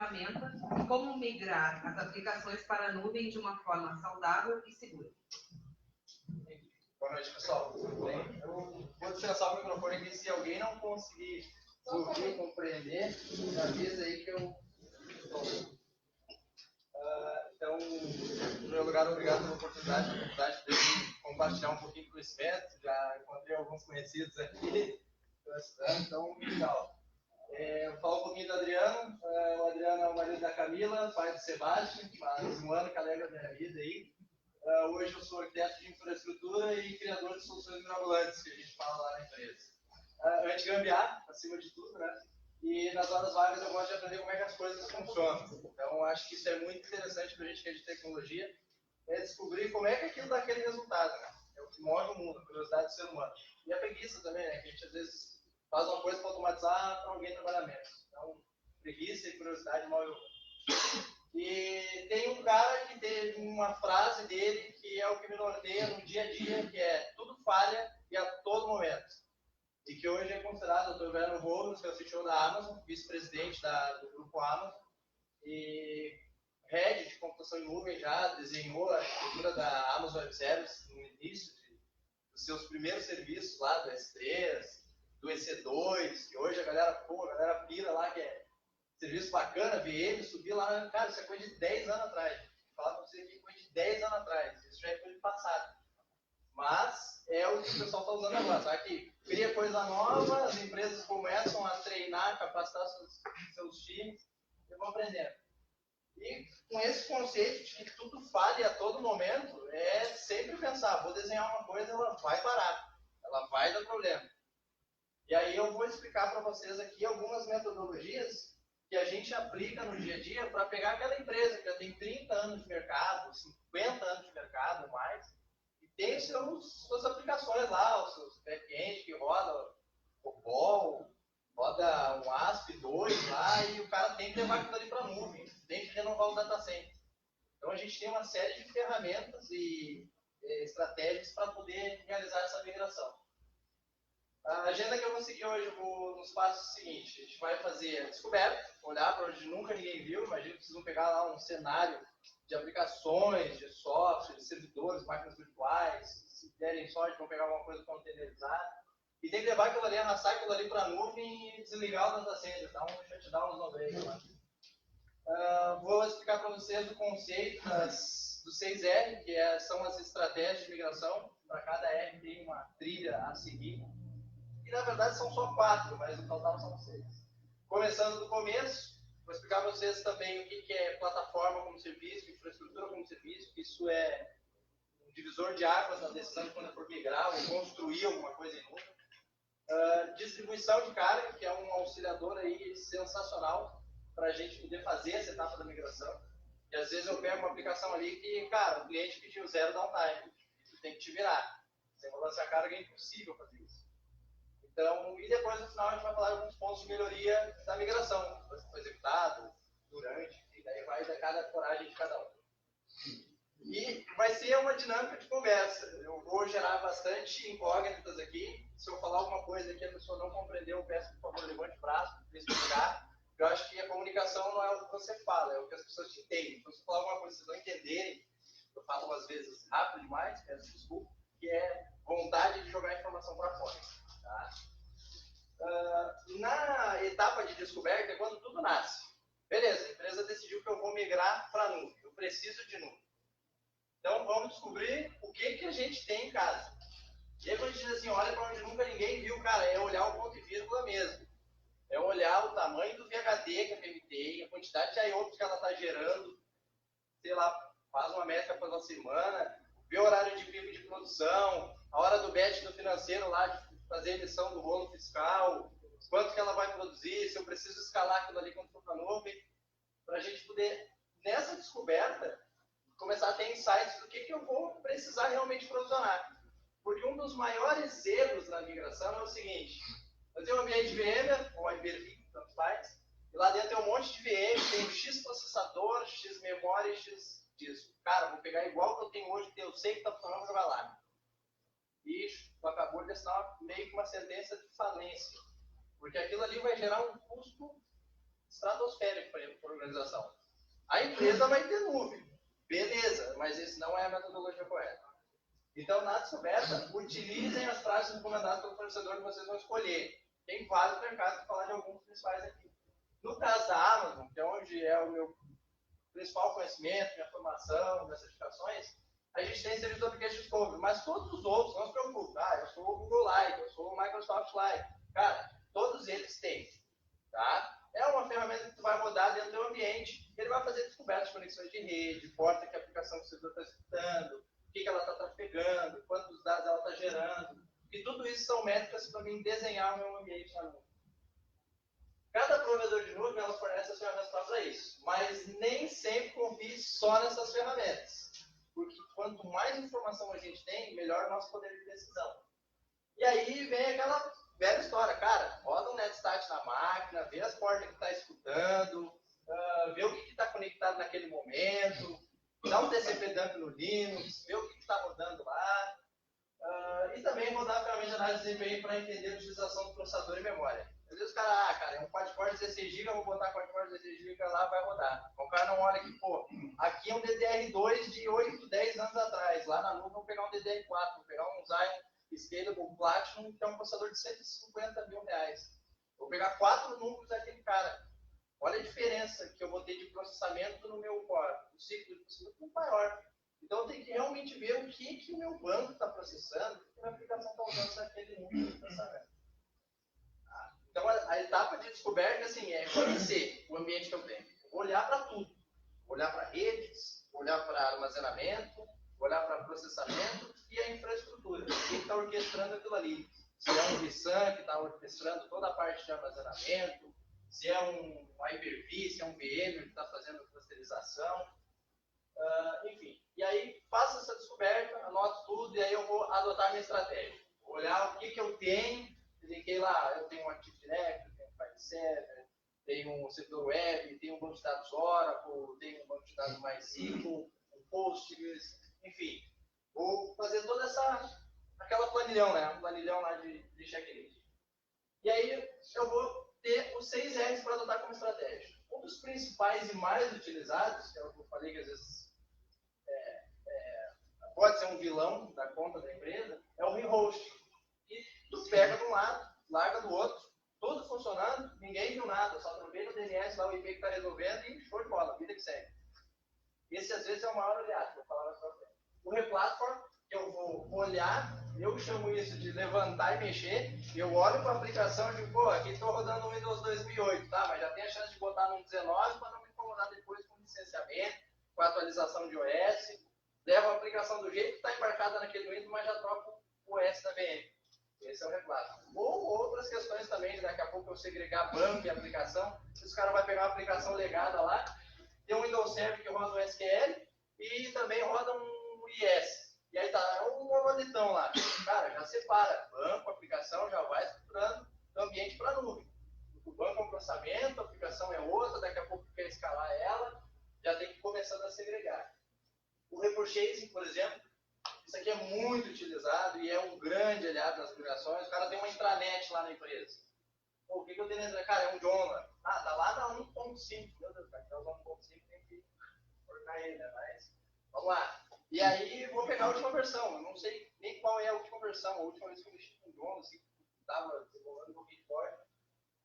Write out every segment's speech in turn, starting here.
ferramenta e como migrar as aplicações para a nuvem de uma forma saudável e segura. Boa noite, pessoal. Tudo bem? Eu vou dispensar o microfone aqui. Se alguém não conseguir ouvir, compreender, me avisa aí que eu estou. Então, em primeiro lugar, obrigado pela oportunidade de compartilhar um pouquinho de conhecimento. Já encontrei alguns conhecidos aqui. Então, legal. Eu vou falar um pouquinho do Adriano. O Adriano é o marido da Camila, pai do Sebastião, faz um ano que alega a minha vida aí. Hoje eu sou arquiteto de infraestrutura e criador de soluções mirabolantes, que a gente fala lá na empresa. Anti-gambiarra, acima de tudo, né? E nas horas vagas eu gosto de aprender como é que as coisas funcionam. Então, acho que isso é muito interessante para a gente que é de tecnologia, é descobrir como é que aquilo dá aquele resultado, né? É o que move o mundo, a curiosidade do ser humano. E a preguiça também, né? Que a gente às vezes faz uma coisa para automatizar para alguém trabalhar menos. Então, preguiça e curiosidade move o mundo. E tem um cara que teve uma frase dele que é o que me norteia no dia a dia, que é: tudo falha e a todo momento. E que hoje é considerado o Dr. Werner Robbins, que é o CTO da Amazon, vice-presidente do grupo Amazon, e head de computação em nuvem, já desenhou a arquitetura da Amazon Web Services no início dos seus primeiros serviços lá, do S3, do EC2, que hoje a galera pira lá, que é serviço bacana, VM, subir lá, cara, isso é coisa de 10 anos atrás. Vou falar para você que é coisa de 10 anos atrás, isso já é coisa de passado. Mas é o que o pessoal está usando agora, tá? Que cria coisa nova, as empresas começam a treinar, capacitar seus times e vão aprendendo. E com esse conceito de que tudo falha a todo momento, é sempre pensar: vou desenhar uma coisa, ela vai parar, ela vai dar problema. E aí eu vou explicar para vocês aqui algumas metodologias que a gente aplica no dia a dia para pegar aquela empresa que já tem 30 anos de mercado, 50 anos de mercado ou mais, e tem suas aplicações lá, os seus back-end que roda o COBOL, roda um ASP2 lá, e o cara tem que levar aquilo ali para a nuvem, tem que renovar o data center. Então a gente tem uma série de ferramentas e estratégias para poder realizar essa migração. A agenda que eu vou seguir hoje, nos passos seguintes: a gente vai fazer a descoberta, olhar para onde nunca ninguém viu. Imagino que vocês vão pegar lá um cenário de aplicações, de software, de servidores, máquinas virtuais. Se derem sorte, vão pegar alguma coisa containerizada. E tem que levar aquilo ali, arrastar aquilo ali para a nuvem e desligar o data center, dar um shutdown nos 90 lá. Vou explicar para vocês o conceito do 6R, que são as estratégias de migração. Para cada R tem uma trilha a seguir. E na verdade são só 4, mas no total são 6. Começando do começo, vou explicar para vocês também o que é plataforma como serviço, infraestrutura como serviço, que isso é um divisor de águas na decisão de quando for migrar ou construir alguma coisa em nuvem. Distribuição de carga, que é um auxiliador aí sensacional para a gente poder fazer essa etapa da migração. E às vezes eu pego uma aplicação ali que, cara, o cliente pediu 0 downtime, tu tem que te virar. Sem balancear a carga é impossível fazer isso. Então, e depois no final a gente vai falar de alguns pontos de melhoria da migração, que foi executado, durante, e daí vai da cada coragem de cada um. E vai ser uma dinâmica de conversa. Eu vou gerar bastante incógnitas aqui. Se eu falar alguma coisa que a pessoa não compreendeu, eu peço, por favor, levante o braço para explicar. Eu acho que a comunicação não é o que você fala, é o que as pessoas te entendem. Então, se eu falar alguma coisa que vocês não entenderem, eu falo às vezes rápido demais, peço desculpa, que é vontade de jogar a informação para fora. Tá? Na etapa de descoberta é quando tudo nasce. Beleza, a empresa decidiu que eu vou migrar para a nuvem, eu preciso de nuvem. Então vamos descobrir o que a gente tem em casa. E aí quando a gente diz assim, olha para onde nunca ninguém viu, cara, é olhar o ponto e vírgula mesmo. É olhar o tamanho do VHD que a PM tem, a quantidade de IOPS que ela está gerando, sei lá, faz uma métrica pela semana, ver o horário de pico de produção, a hora do batch do financeiro lá, de fazer a emissão do rolo fiscal, quanto que ela vai produzir, se eu preciso escalar aquilo ali quando for para a nuvem, para a gente poder, nessa descoberta, começar a ter insights do que eu vou precisar realmente provisionar. Porque um dos maiores erros na migração é o seguinte: eu tenho um ambiente VMware, ou Hyper-V, tanto faz, e lá dentro tem um monte de VM, tem X processador, X memória e X disco. Cara, vou pegar igual que eu tenho hoje, que eu sei que está funcionando, vou jogar lá. E acabou de assinar meio que uma sentença de falência. Porque aquilo ali vai gerar um custo estratosférico para a organização. A empresa vai ter nuvem, beleza, mas isso não é a metodologia correta. Então, na descoberta, utilizem as práticas recomendadas pelo fornecedor que vocês vão escolher. Tem vários mercados, vou falar de alguns principais aqui. No caso da Amazon, que é onde é o meu principal conhecimento, minha formação, minhas certificações, a gente tem serviço do Application Discovery, mas todos os outros, não se preocupe, eu sou o Google Live, eu sou o Microsoft Live, cara, todos eles têm, tá? É uma ferramenta que tu vai rodar dentro do teu ambiente, ele vai fazer descobertas de conexões de rede, porta que a aplicação que você está escutando, o que ela está trafegando, quantos dados ela está gerando, e tudo isso são métricas para mim desenhar o meu ambiente na nuvem. Cada provedor de nuvem ela fornece as ferramentas para isso, mas nem sempre confie só nessas ferramentas, porque quanto mais informação a gente tem, melhor o nosso poder de decisão. E aí vem aquela velha história, cara, roda um netstat na máquina, vê as portas que está escutando, vê o que está conectado naquele momento, dá um TCP dump no Linux, vê o que está rodando lá, e também rodar a ferramenta de análise de desempenho para entender a utilização do processador e memória. Às vezes o cara, cara, é um quad-core 16 GB, eu vou botar quad-core 16 GB lá, vai rodar. O cara não olha que, pô, aqui é um DDR2 de 8, 10 anos atrás, lá na nuvem vou pegar um DDR4, vou pegar um Xeon Scalable Platinum, que é um processador de 150 mil reais. Vou pegar 4 núcleos daquele cara. Olha a diferença que eu vou ter de processamento no meu core. O ciclo de processamento é muito maior. Então eu tenho que realmente ver o que o meu banco está processando, o que a minha aplicação está usando naquele núcleo de processamento. Então a etapa de descoberta assim, é conhecer o ambiente que eu tenho. Olhar para tudo. Olhar para redes, olhar para armazenamento, olhar para processamento e a infraestrutura. Quem está orquestrando aquilo ali? Se é um vSAN que está orquestrando toda a parte de armazenamento, se é um Hyper-V, se é um VM que está fazendo clusterização, enfim. E aí faço essa descoberta, anoto tudo e aí eu vou adotar minha estratégia. Vou olhar o que eu tenho, cliquei lá, eu tenho um Active Directory, tenho um File Server, tenho um servidor web, tenho um banco de dados Oracle, tenho um banco de dados MySQL, um Postgres, enfim. Vou fazer toda aquela planilhão, né? Um planilhão lá de checklist. E aí eu vou ter os 6 R's para adotar como estratégia. Um dos principais e mais utilizados, que é o que eu falei que às vezes pode ser um vilão da conta da empresa, é o rehosting. E tu pega de um lado, larga do outro, tudo funcionando, ninguém viu nada, só trovei no DNS lá o IP que está resolvendo e show de bola, vida que segue. Esse às vezes é o maior aliado, vou falar mais pra frente. O replatform, que eu vou olhar, eu chamo isso de levantar e mexer, eu olho para a aplicação e digo, pô, aqui estou rodando no Windows 2008, tá? Mas já tem a chance de botar no 19 para não me incomodar depois com licenciamento, com a atualização de OS, levo a aplicação do jeito que está embarcada naquele Windows, mas já troco o OS da VM. Esse é o replatform. Ou outras questões também, de daqui a pouco eu segregar banco e aplicação, se o cara vai pegar uma aplicação legada lá, tem um Windows Server que roda um SQL e também roda um IS. E aí tá um monolitão lá. Cara, já separa. Banco, aplicação, já vai estruturando o ambiente para nuvem. O banco é um processamento, a aplicação é outra, daqui a pouco quer escalar ela, já tem que começar a segregar. O repurchasing, por exemplo, isso aqui é muito utilizado e é um grande aliado nas migrações. O cara tem uma intranet lá na empresa. Pô, o que eu tenho nessa? Cara, é um Joomla. Ah, tá lá na 1.5. Meu Deus, cara, então 1.5 tem que cortar ele, né? Mas, vamos lá. E aí, vou pegar a última versão. Eu não sei nem qual é a última versão. A última vez que eu mexi com o Joomla, assim, estava desenvolvendo um pouquinho de código,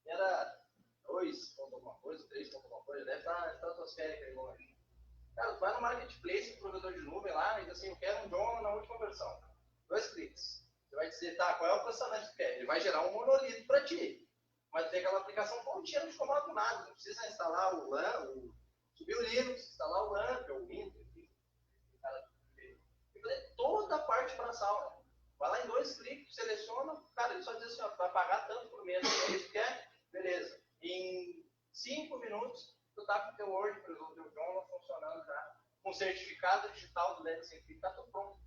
era 2 ponto alguma coisa, 3 ponto alguma coisa. Deve estar estratosférica aí longe. Cara, tu vai no marketplace, no provedor de nuvem lá, e diz assim, eu quero um Joomla na última versão. 2 cliques. Você vai dizer, tá, qual é o processamento que tu quer? Ele vai gerar um monolito para ti. Mas tem aquela aplicação pontinha, não te incomoda com nada. Não precisa instalar o LAN, subir o Linux, instalar o LAN, o Windows, enfim. E fazer toda a parte para a sala. Vai lá em 2 cliques, seleciona, cara, ele só diz assim, ó, vai pagar tanto por mês, é isso que quer? Beleza. Em 5 minutos, tu tá com o teu Word, por exemplo, o teu Joomla funcionando já, com certificado digital do Linux, tá tudo pronto.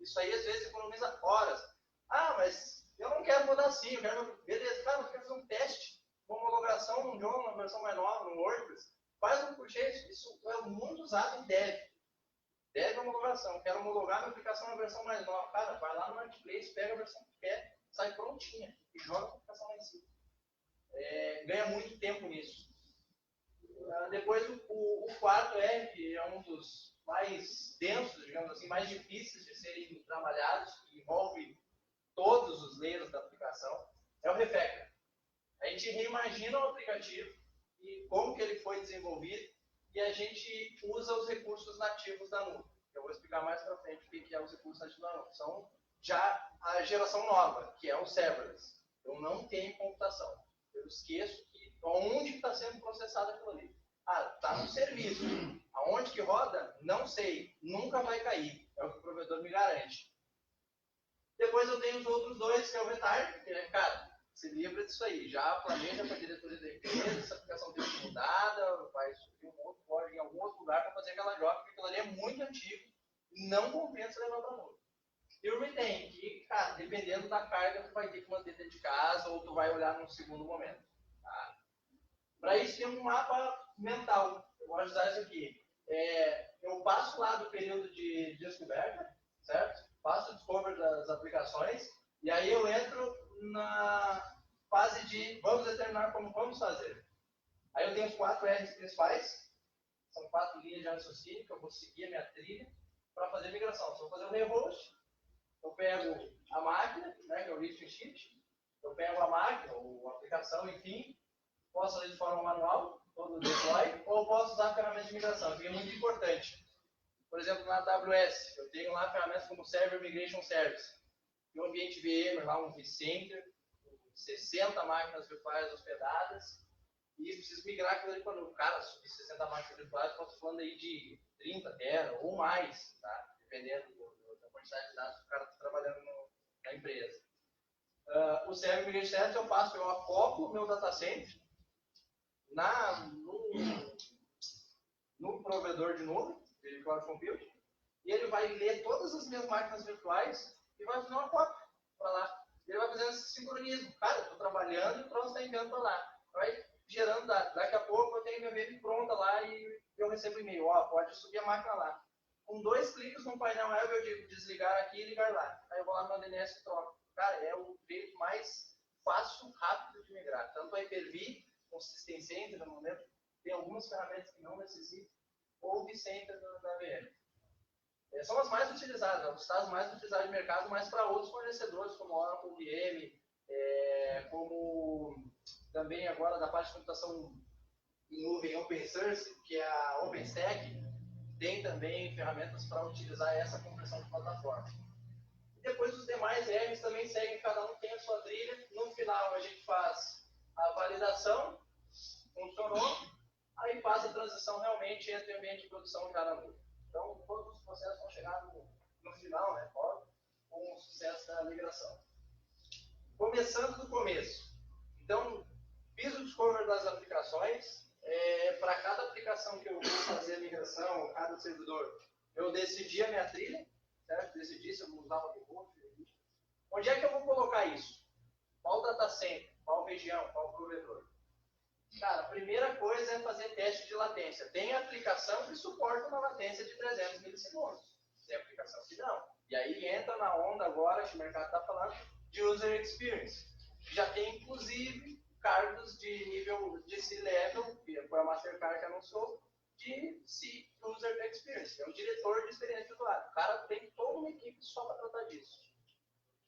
Isso aí, às vezes, economiza horas. Ah, mas eu não quero mudar assim, eu quero... Beleza, cara, você quer fazer um teste, uma homologação num Joomla, uma versão mais nova, no WordPress, faz um purchase. Isso é muito usado em dev. Dev homologação. Quero homologar minha aplicação na versão mais nova. Cara, vai lá no Marketplace, pega a versão que quer, sai prontinha e joga a aplicação lá em cima. Ganha muito tempo nisso. Depois o quarto R, que é um dos mais densos, digamos assim, mais difíceis de serem trabalhados, que envolve todos os layers da aplicação, é o refactor. A gente reimagina o aplicativo e como que ele foi desenvolvido e a gente usa os recursos nativos da nuvem. Eu vou explicar mais para frente o que é os recursos nativos da nuvem. São já a geração nova, que é o serverless. Eu não tenho computação. Eu esqueço que onde está sendo processado aquilo ali. Ah, está no serviço. Aonde que roda? Não sei. Nunca vai cair. É o que o provedor me garante. Depois eu tenho os outros dois, que é o retard, que é, cara, se livra disso aí. Já planeja para a diretoria da empresa, essa aplicação tem que ser mudada, vai subir um outro código em algum outro lugar para fazer aquela job, porque aquilo ali é muito antigo e não compensa levar para a nuvem. E o retain, que, cara, dependendo da carga, tu vai ter que manter dentro de casa ou tu vai olhar num segundo momento. Tá? Para isso tem um mapa mental. Eu gosto de usar isso aqui. Eu passo lá do período de descoberta, certo? Faço o discover das aplicações e aí eu entro na fase de vamos determinar como vamos fazer. Aí eu tenho os 4 R's principais, são 4 linhas de raciocínio que eu vou seguir a minha trilha para fazer a migração. Se eu vou fazer um rehost, eu pego a máquina, né, que é o lift and shift, eu pego a máquina, ou a aplicação, enfim, posso fazer de forma manual, todo deploy, ou posso usar ferramentas de migração, que é muito importante. Por exemplo, na AWS, eu tenho lá ferramentas como Server Migration Service, e um ambiente VM, lá um vCenter, 60 máquinas virtuais hospedadas, e preciso migrar aquilo ali para o cara, subir 60 máquinas virtuais, estou falando aí de 30 tera ou mais, tá? Dependendo da quantidade de dados que o cara está trabalhando na empresa. O Server Migration Service eu faço, eu acoplo o meu data center no provedor de nuvem, de Cloud Compute, e ele vai ler todas as minhas máquinas virtuais e vai fazer uma cópia para lá. Ele vai fazendo esse sincronismo. Cara, eu estou trabalhando e o troço está enviando para lá. Vai gerando dados. Daqui a pouco eu tenho minha VM pronta lá e eu recebo e-mail. Ó, pode subir a máquina lá. Com 2 cliques no painel web eu digo desligar aqui e ligar lá. Aí eu vou lá no DNS e troco. Cara, é o jeito mais fácil, rápido de migrar. Tanto a Hyper-V, com System Center no momento, tem algumas ferramentas que não necessitam, ou o vCenter na VM. São as mais utilizadas, os estados mais utilizados de mercado, mas para outros fornecedores, como Oracle, VM, como também agora da parte de computação em nuvem Open Source, que é a OpenStack, tem também ferramentas para utilizar essa compressão de plataforma. E depois os demais R's também seguem, cada um tem a sua trilha. No final a gente faz a validação, funcionou, aí faz a transição realmente entre o ambiente de produção e cada nuvem. Então, todos os processos vão chegar no final, né, com o sucesso da migração. Começando do começo. Então, fiz o discover das aplicações. Para cada aplicação que eu vou fazer a migração, cada servidor, eu decidi a minha trilha, certo? Decidi se eu vou usar o remote. Onde é que eu vou colocar isso? Qual data center? Qual região? Qual provedor? Cara, a primeira coisa é fazer teste de latência. Tem aplicação que suporta uma latência de 300 milissegundos. Tem aplicação que não. E aí entra na onda agora que o mercado está falando de user experience. Já tem, inclusive, cargos de nível de C-Level, que foi a Mastercard que anunciou, de C-User Experience, que é o diretor de experiência de usuário. O cara tem toda uma equipe só para tratar disso.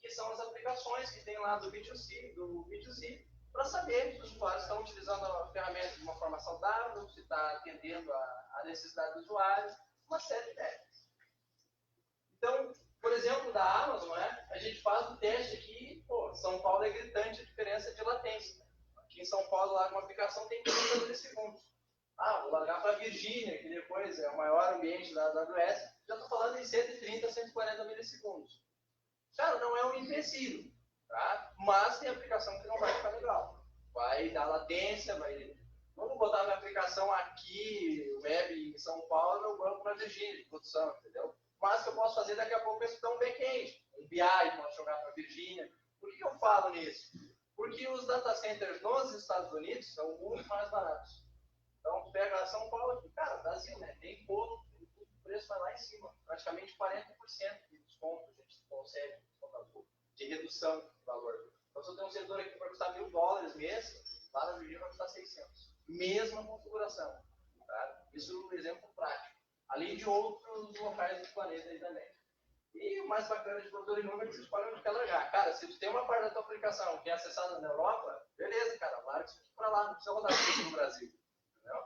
Que são as aplicações que tem lá do B2C, para saber se os usuários estão utilizando a ferramenta de uma forma saudável, se está atendendo a necessidade do usuário, uma série de técnicas. Então, por exemplo, da Amazon, né, a gente faz um teste aqui, São Paulo é gritante a diferença de latência. Aqui em São Paulo, lá, uma aplicação tem 30 milissegundos. Vou largar para a Virgínia, que depois é o maior ambiente da AWS, já estou falando em 130 a 140 milissegundos. Cara, não é um empecilho, tá? Mas tem aplicação que não vai ficar legal. Vai dar latência, vamos botar minha aplicação aqui, web em São Paulo, eu banco na Virgínia de produção, entendeu? Mas que eu posso fazer daqui a pouco é estudar um back-end, um BI, posso jogar para a Virgínia. Por que eu falo nisso? Porque os data centers nos Estados Unidos são muito mais baratos. Então, tu pega São Paulo aqui, cara, Brasil, né? Tem bolo, o preço vai lá em cima, praticamente 40% de desconto a gente consegue de redução de valor. Então, se eu tenho um servidor aqui que vai custar $1.000 mês, lá na Virgínia vai custar 600. Mesma configuração. isso é um exemplo prático. Além de outros locais do planeta aí também. E o mais bacana de provedor em nuvem é que você escolhe onde quer largar. Cara, se tu tem uma parte da tua aplicação que é acessada na Europa, beleza, cara, larga isso aqui para lá, não precisa rodar isso no Brasil. Entendeu?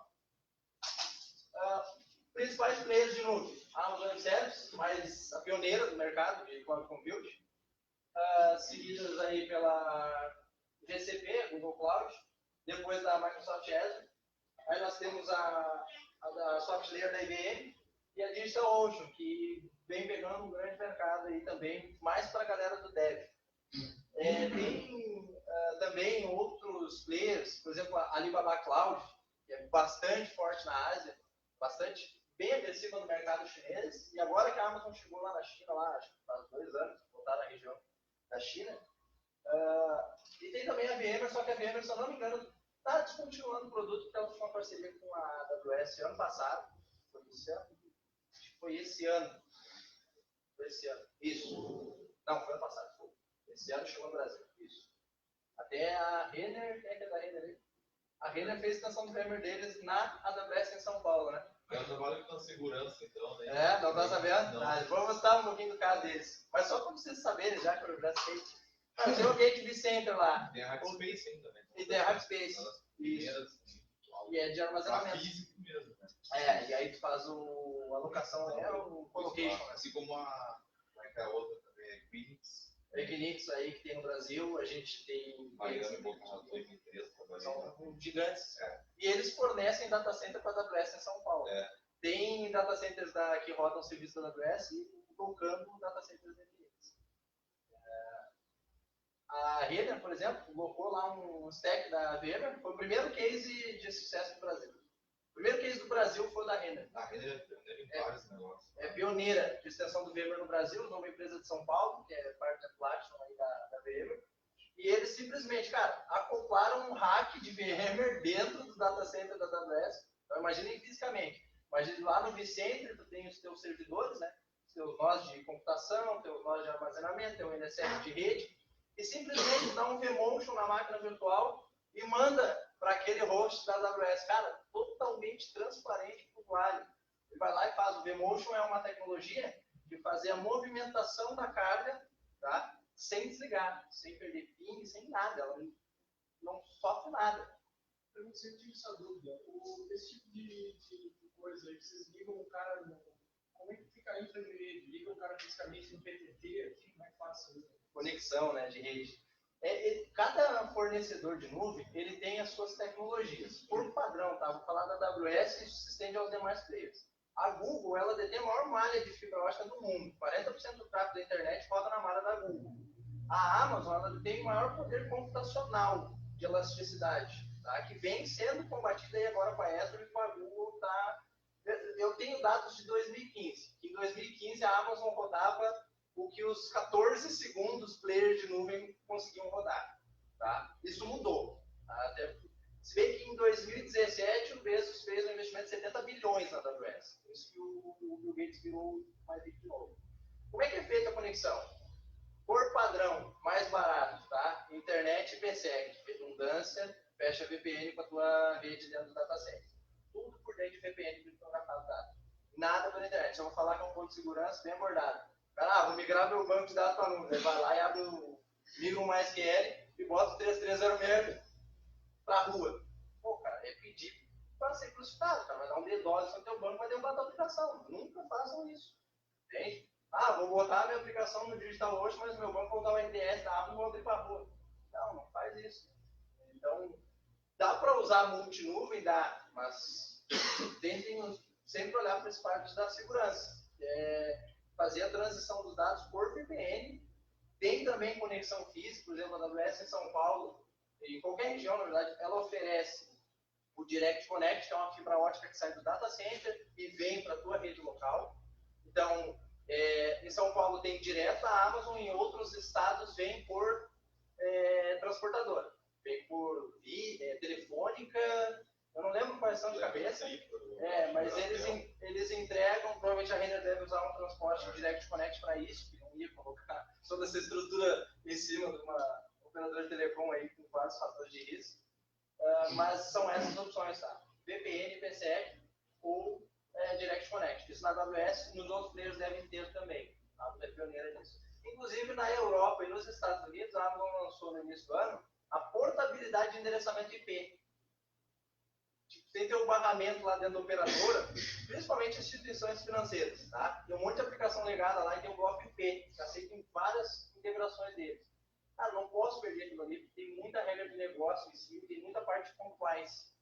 Principais players de nuvem. A Amazon Web Services, mais a pioneira do mercado de Cloud Compute. Seguidas aí pela GCP, Google Cloud. Depois da Microsoft Azure. Aí nós temos a soft layer da IBM e a DigitalOcean, que vem pegando um grande mercado aí também, mais para a galera do dev. Tem também outros players, por exemplo, a Alibaba Cloud, que é bastante forte na Ásia, bastante bem agressiva no mercado chinês, e agora que a Amazon chegou lá na China, lá, acho que faz 2 anos, voltar na região da China. E tem também a VMware, só que a VMware, se eu não me engano, está descontinuando o produto porque ela fez uma parceria com a AWS ano passado. Foi esse ano? Acho que foi esse ano. Foi esse ano. Isso. Não, foi ano passado. Foi. Esse ano chegou no Brasil. Isso. Até a Renner, quem é que é da Renner aí? A Renner fez a extensão do VMware deles na AWS em São Paulo, né? Eu trabalho com segurança, então, né? Não tá sabendo? Vou mostrar um pouquinho do caso deles. Mas só para vocês saberem, já que eu já sei. Tem o Gate vCenter lá. Tem a Rackspace ainda, né? E tem a Rackspace. Isso. E é de armazenamento. Físico mesmo, né? E aí tu faz a alocação, o colocation. Assim como a outra também, a Equinix. A Equinix aí que tem no Brasil, a gente tem... Miami, Boca 2013, são gigantes. E eles fornecem data center para a AWS em São Paulo. Tem data centers que rodam serviço da AWS e colocando data centers da Equinix. A Renner, por exemplo, colocou lá um stack da VMware, foi o primeiro case de sucesso do Brasil. O primeiro case do Brasil foi o da Renner. A Renner é pioneira em vários negócios. É pioneira de extensão do VMware no Brasil, uma empresa de São Paulo, que é parte da Platinum aí da VMware. E eles simplesmente, cara, acoplaram um rack de VMware dentro do data center da AWS. Então imaginem fisicamente. Imagine lá no vCenter, tu tem os teus servidores, né? Os teus nós de computação, teus nós de armazenamento, teu NSF de rede. E simplesmente dá um vMotion na máquina virtual e manda para aquele host da AWS. Cara, totalmente transparente para o usuário. Ele vai lá e faz. O vMotion é uma tecnologia de fazer a movimentação da carga, tá? Sem desligar, sem perder ping, sem nada. Ela não sofre nada. Eu sempre tive essa dúvida. Esse tipo de coisa aí, vocês ligam o cara como é que fica a infra de rede? Ligam o cara fisicamente no PTT aqui? Como é que faz isso? Conexão, né, de rede. Cada fornecedor de nuvem, ele tem as suas tecnologias. Por padrão, tá? Vou falar da AWS e isso se estende aos demais players. A Google, ela detém a maior malha de fibra ótica do mundo. 40% do tráfego da internet roda na malha da Google. A Amazon, ela detém o maior poder computacional de elasticidade, tá? Que vem sendo combatido aí agora com a Azure e com a Google, tá? Eu tenho dados de 2015. Em 2015, a Amazon rodava o que os 14 segundos players de nuvem conseguiam rodar. Tá? Isso mudou. Tá? Se bem que em 2017 o Bezos fez um investimento de 70 bilhões na AWS. Por isso que o Bill Gates virou mais rico de novo. Como é que é feita a conexão? Por padrão, mais barato, tá? Internet e PSEC, redundância, fecha VPN com a tua rede dentro do data center. Tudo por dentro de VPN criptografado, tá? Nada pela internet. Eu vou falar que é um ponto de segurança bem abordado. Cara, vou migrar meu banco de dados para a nuvem. Ele vai lá e abre migra um MySQL e bota o 3306 para a rua. Pô, cara, é pedir para ser crucificado. Cara, vai dar um DDoS no teu banco, vai derrubar a tua aplicação. Nunca façam isso. Entende? Vou botar a minha aplicação no DigitalOcean, mas meu banco vai botar o NDS da Amazon e vou abrir para a rua. Não faz isso. Então, dá para usar multinuvem? Dá, mas tentem sempre olhar para esse parte da segurança. Fazer a transição dos dados por VPN. Tem também conexão física, por exemplo, a AWS em São Paulo, em qualquer região, na verdade, ela oferece o Direct Connect, que é uma fibra ótica que sai do data center e vem para a tua rede local. Então, em São Paulo tem direto a Amazon, em outros estados vem por transportadora. Vem por telefônica, eu não lembro quais são de cabeça, mas eles entregam, provavelmente a Renner deve usar um transporte Direct Connect para isso, que não ia colocar toda essa estrutura em cima de uma operadora de telecom aí com vários fatores de risco. Mas são essas opções, tá? VPN, PSEC, ou Direct Connect. Isso na AWS, nos outros players devem ter também. A Amazon é pioneira nisso. Inclusive na Europa e nos Estados Unidos, a Amazon lançou no início do ano a portabilidade de endereçamento IP. Sem ter um barramento lá dentro da operadora, principalmente instituições financeiras, tá? Tem um monte de aplicação legada lá e tem um bloco IP, que aceita em várias integrações deles. Ah, não posso perder aquilo ali, porque tem muita regra de negócio em si, tem muita parte de compliance.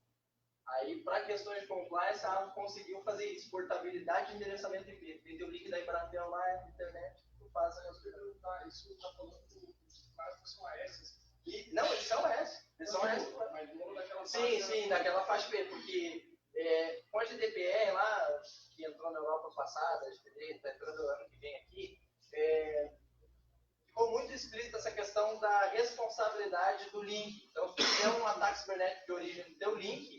Aí, para questões de compliance, a Amazon conseguiu fazer isso, portabilidade de endereçamento IP. Tem o link da Embratel lá na internet, tu faz as coisas. Isso está falando dos caras que são AS. Não, eles são S. Eles são S. Mas não daquela Sim, daquela faixa B, porque com a GDPR lá, que entrou na Europa passada, está entrando no ano que vem aqui, ficou muito explícita essa questão da responsabilidade do link. Então, se tu tem um ataque cibernético de origem do teu link,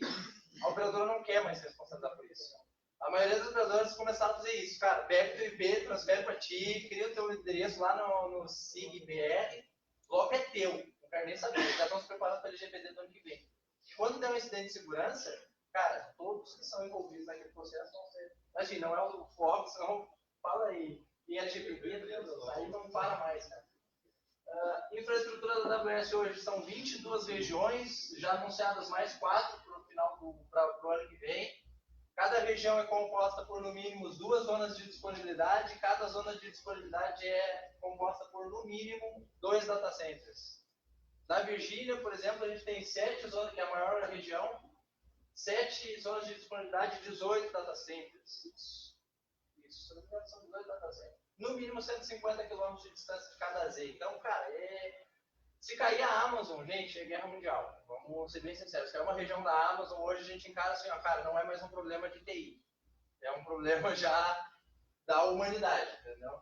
a operadora não quer mais ser responsabilizar por isso. A maioria dos operadores começaram a fazer isso, cara, pega o teu IP, transfere para ti, cria o teu endereço lá no SIG-BR, logo é teu. Não quero nem saber, já estão se preparando para o LGPD do ano que vem. E quando der um incidente de segurança, cara, todos que são envolvidos naquele processo vão ser. Imagina, não é o Fox, não fala aí em LGPD, aí não para mais, cara. Infraestrutura da AWS hoje são 22 regiões, já anunciadas mais 4 para o ano que vem. Cada região é composta por no mínimo 2 zonas de disponibilidade, cada zona de disponibilidade é composta por no mínimo 2 data centers. Na Virgínia, por exemplo, a gente tem 7 zonas, que é a maior região, 7 zonas de disponibilidade, 18 data centers. Isso, são 2 data centers. No mínimo 150 km de distância de cada Z. Então, cara, se cair a Amazon, gente, é guerra mundial. Vamos ser bem sinceros. Se cair uma região da Amazon, hoje a gente encara assim, ó, cara, não é mais um problema de TI. É um problema já da humanidade, entendeu?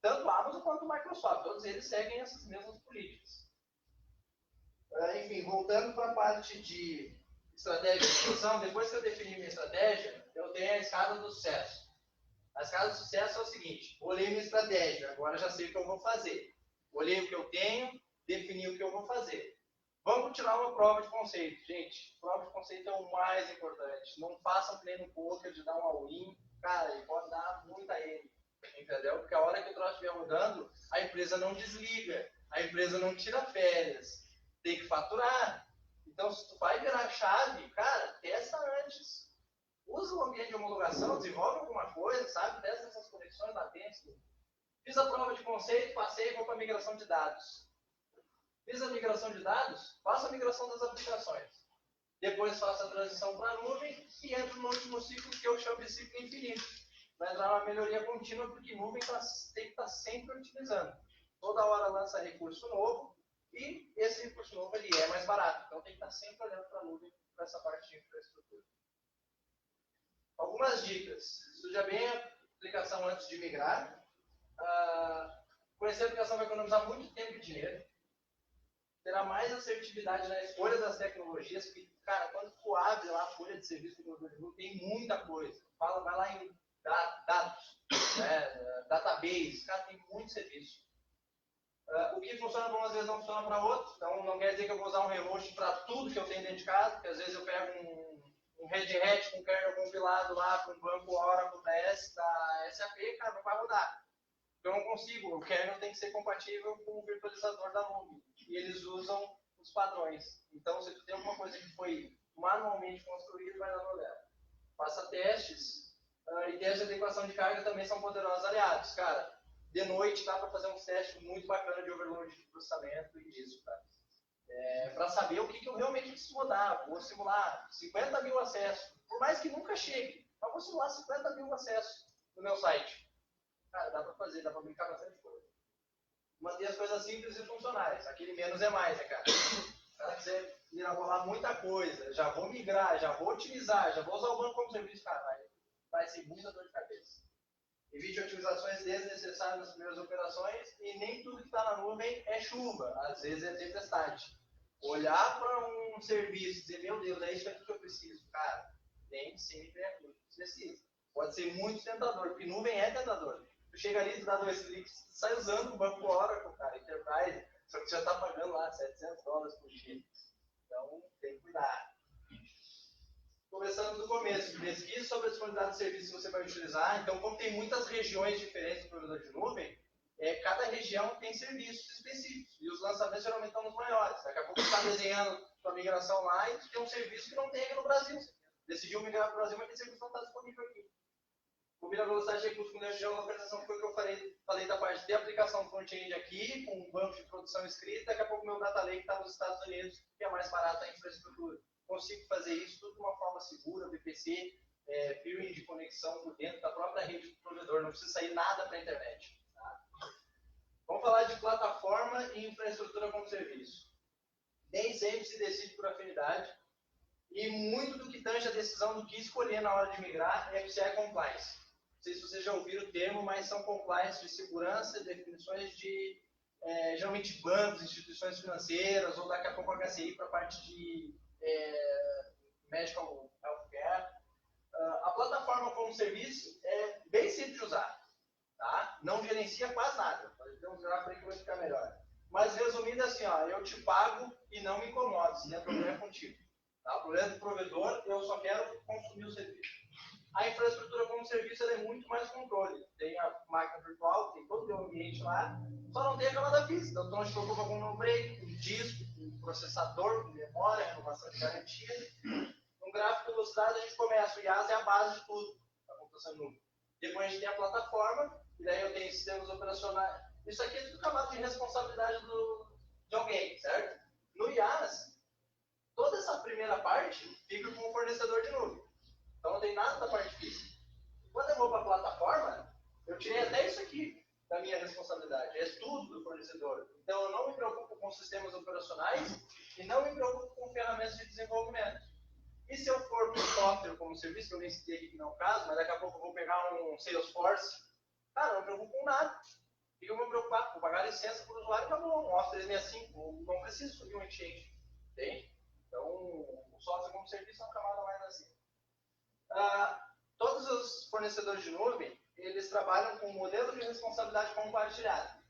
Tanto a Amazon quanto a Microsoft, todos eles seguem essas mesmas políticas. Enfim, voltando para a parte de estratégia de expansão, depois que eu defini minha estratégia, eu tenho a escada do sucesso. A escada do sucesso é o seguinte: olhei minha estratégia, agora já sei o que eu vou fazer. Olhei o que eu tenho, defini o que eu vou fazer. Vamos tirar uma prova de conceito. Gente, prova de conceito é o mais importante. Não façam treino poker de dar um all-in. Cara, ele pode dar muita N. Entendeu? Porque a hora que o troço estiver rodando, a empresa não desliga. A empresa não tira férias. Tem que faturar. Então, se tu vai virar chave, cara, testa antes. Usa o ambiente de homologação, desenvolve alguma coisa, sabe? Testa essas conexões latentes. Fiz a prova de conceito, passei e vou para a migração de dados. Fiz a migração de dados, faço a migração das aplicações. Depois faço a transição para a nuvem e entro no último ciclo que eu chamo de ciclo infinito. Vai entrar uma melhoria contínua porque nuvem tem que estar sempre utilizando. Toda hora lança recurso novo e esse recurso novo ele é mais barato. Então tem que estar sempre olhando para a nuvem para essa parte de infraestrutura. Algumas dicas. Estude bem a aplicação antes de migrar. Conhecer a aplicação vai economizar muito tempo e dinheiro. Terá mais assertividade na escolha das tecnologias, porque, cara, quando tu abre lá a folha de serviço do Google, tem muita coisa. Vai lá em dados, né, database, cara, tem muito serviço. O que funciona para um, às vezes não funciona para outro. Então, não quer dizer que eu vou usar um rehost para tudo que eu tenho dentro de casa, porque às vezes eu pego um Red Hat com kernel compilado lá para um banco Oracle da SAP, cara, não vai rodar. Eu não consigo, o kernel tem que ser compatível com o virtualizador da nuvem. E eles usam os padrões. Então, se tu tem alguma coisa que foi manualmente construída, vai dar problema. Faça testes. E testes de adequação de carga também são poderosos aliados. Cara, de noite dá para fazer um teste muito bacana de overload de processamento e disso, cara. Para saber o que eu realmente preciso rodar. Vou simular 50 mil acessos. Por mais que nunca chegue, mas vou simular 50 mil acessos no meu site. Cara, dá para fazer, dá para brincar bastante coisa. Manter as coisas simples e funcionais. Aquele menos é mais, né, cara? Se ela quiser mirabolar muita coisa, já vou migrar, já vou otimizar, já vou usar o banco como serviço, cara, vai ser muita dor de cabeça. Evite otimizações desnecessárias nas primeiras operações e nem tudo que está na nuvem é chuva, às vezes é tempestade. Olhar para um serviço e dizer, meu Deus, é isso aqui que eu preciso. Cara, nem sempre é tudo que precisa. Pode ser muito tentador, porque nuvem é tentador. Tu chega ali, tu dá 2 cliques, tu sai usando o banco Oracle, cara, Enterprise, só que tu já está pagando lá $700 por dia. Então, tem que cuidar. Começando do começo, pesquisa sobre a disponibilidade de serviços que você vai utilizar. Então, como tem muitas regiões diferentes do provedor de nuvem, cada região tem serviços específicos. E os lançamentos geralmente estão nos maiores. Daqui a pouco você está desenhando sua migração lá e tem um serviço que não tem aqui no Brasil. Decidiu migrar para o Brasil, mas aquele serviço não está disponível aqui. Combina a velocidade de recursos com geolocalização, foi o que eu falei da parte de aplicação front-end aqui, com um banco de produção escrito. Daqui a pouco o meu data lake está nos Estados Unidos, que é mais barata a infraestrutura. Consigo fazer isso tudo de uma forma segura, VPC, peering de conexão por dentro da própria rede do provedor, não precisa sair nada para a internet. Tá? Vamos falar de plataforma e infraestrutura como serviço. Nem sempre se decide por afinidade, e muito do que tange a decisão do que escolher na hora de migrar é PCI Compliance. Não sei se vocês já ouviram o termo, mas são compliance de segurança, definições de, geralmente, bancos, instituições financeiras, ou daqui a pouco HCI para a parte de medical healthcare. A plataforma como serviço é bem simples de usar. Tá? Não gerencia quase nada. Pode ter um gráfico aí que vai ficar melhor. Mas resumindo assim, ó, eu te pago e não me incomodo, se der problema contigo. Tá? O problema do provedor, eu só quero consumir o serviço. A infraestrutura como serviço ela é muito mais controle. Tem a máquina virtual, tem todo o ambiente lá, só não tem a camada física. Então, a gente colocou algum break, um disco, um processador, com memória, renovação de garantia. No gráfico de velocidade, a gente começa. O IaaS é a base de tudo, a computação em nuvem. Depois, a gente tem a plataforma, e daí eu tenho sistemas operacionais. Isso aqui é tudo camada de responsabilidade de alguém, certo? No IaaS, toda essa primeira parte fica com o fornecedor de nuvem. Então não tem nada da parte física. Quando eu vou para a plataforma, eu tirei até isso aqui da minha responsabilidade. É tudo do fornecedor. Então eu não me preocupo com sistemas operacionais e não me preocupo com ferramentas de desenvolvimento. E se eu for para o software como serviço, que eu nem citei aqui que não é o caso, mas daqui a pouco eu vou pegar um Salesforce, cara, eu não me preocupo com nada. E eu vou me preocupar, vou pagar licença para o usuário e acabou. Um Office 365, não preciso subir um Exchange. Entende? Então, o software como serviço é uma camada mais assim. Todos os fornecedores de nuvem, eles trabalham com um modelo de responsabilidade compartilhada.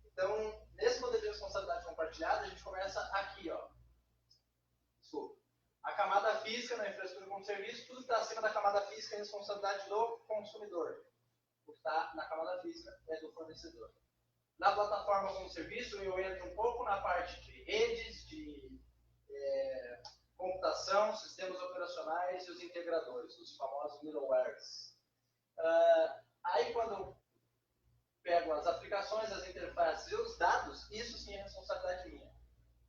Então, nesse modelo de responsabilidade compartilhada, a gente começa aqui, ó. Desculpa. A camada física na infraestrutura como serviço, tudo que está acima da camada física é responsabilidade do consumidor. O que está na camada física é do fornecedor. Na plataforma como serviço, eu entro um pouco na parte de redes, de computação, sistemas operacionais e os integradores, os famosos middlewares. Aí, quando eu pego as aplicações, as interfaces e os dados, isso sim é responsabilidade minha.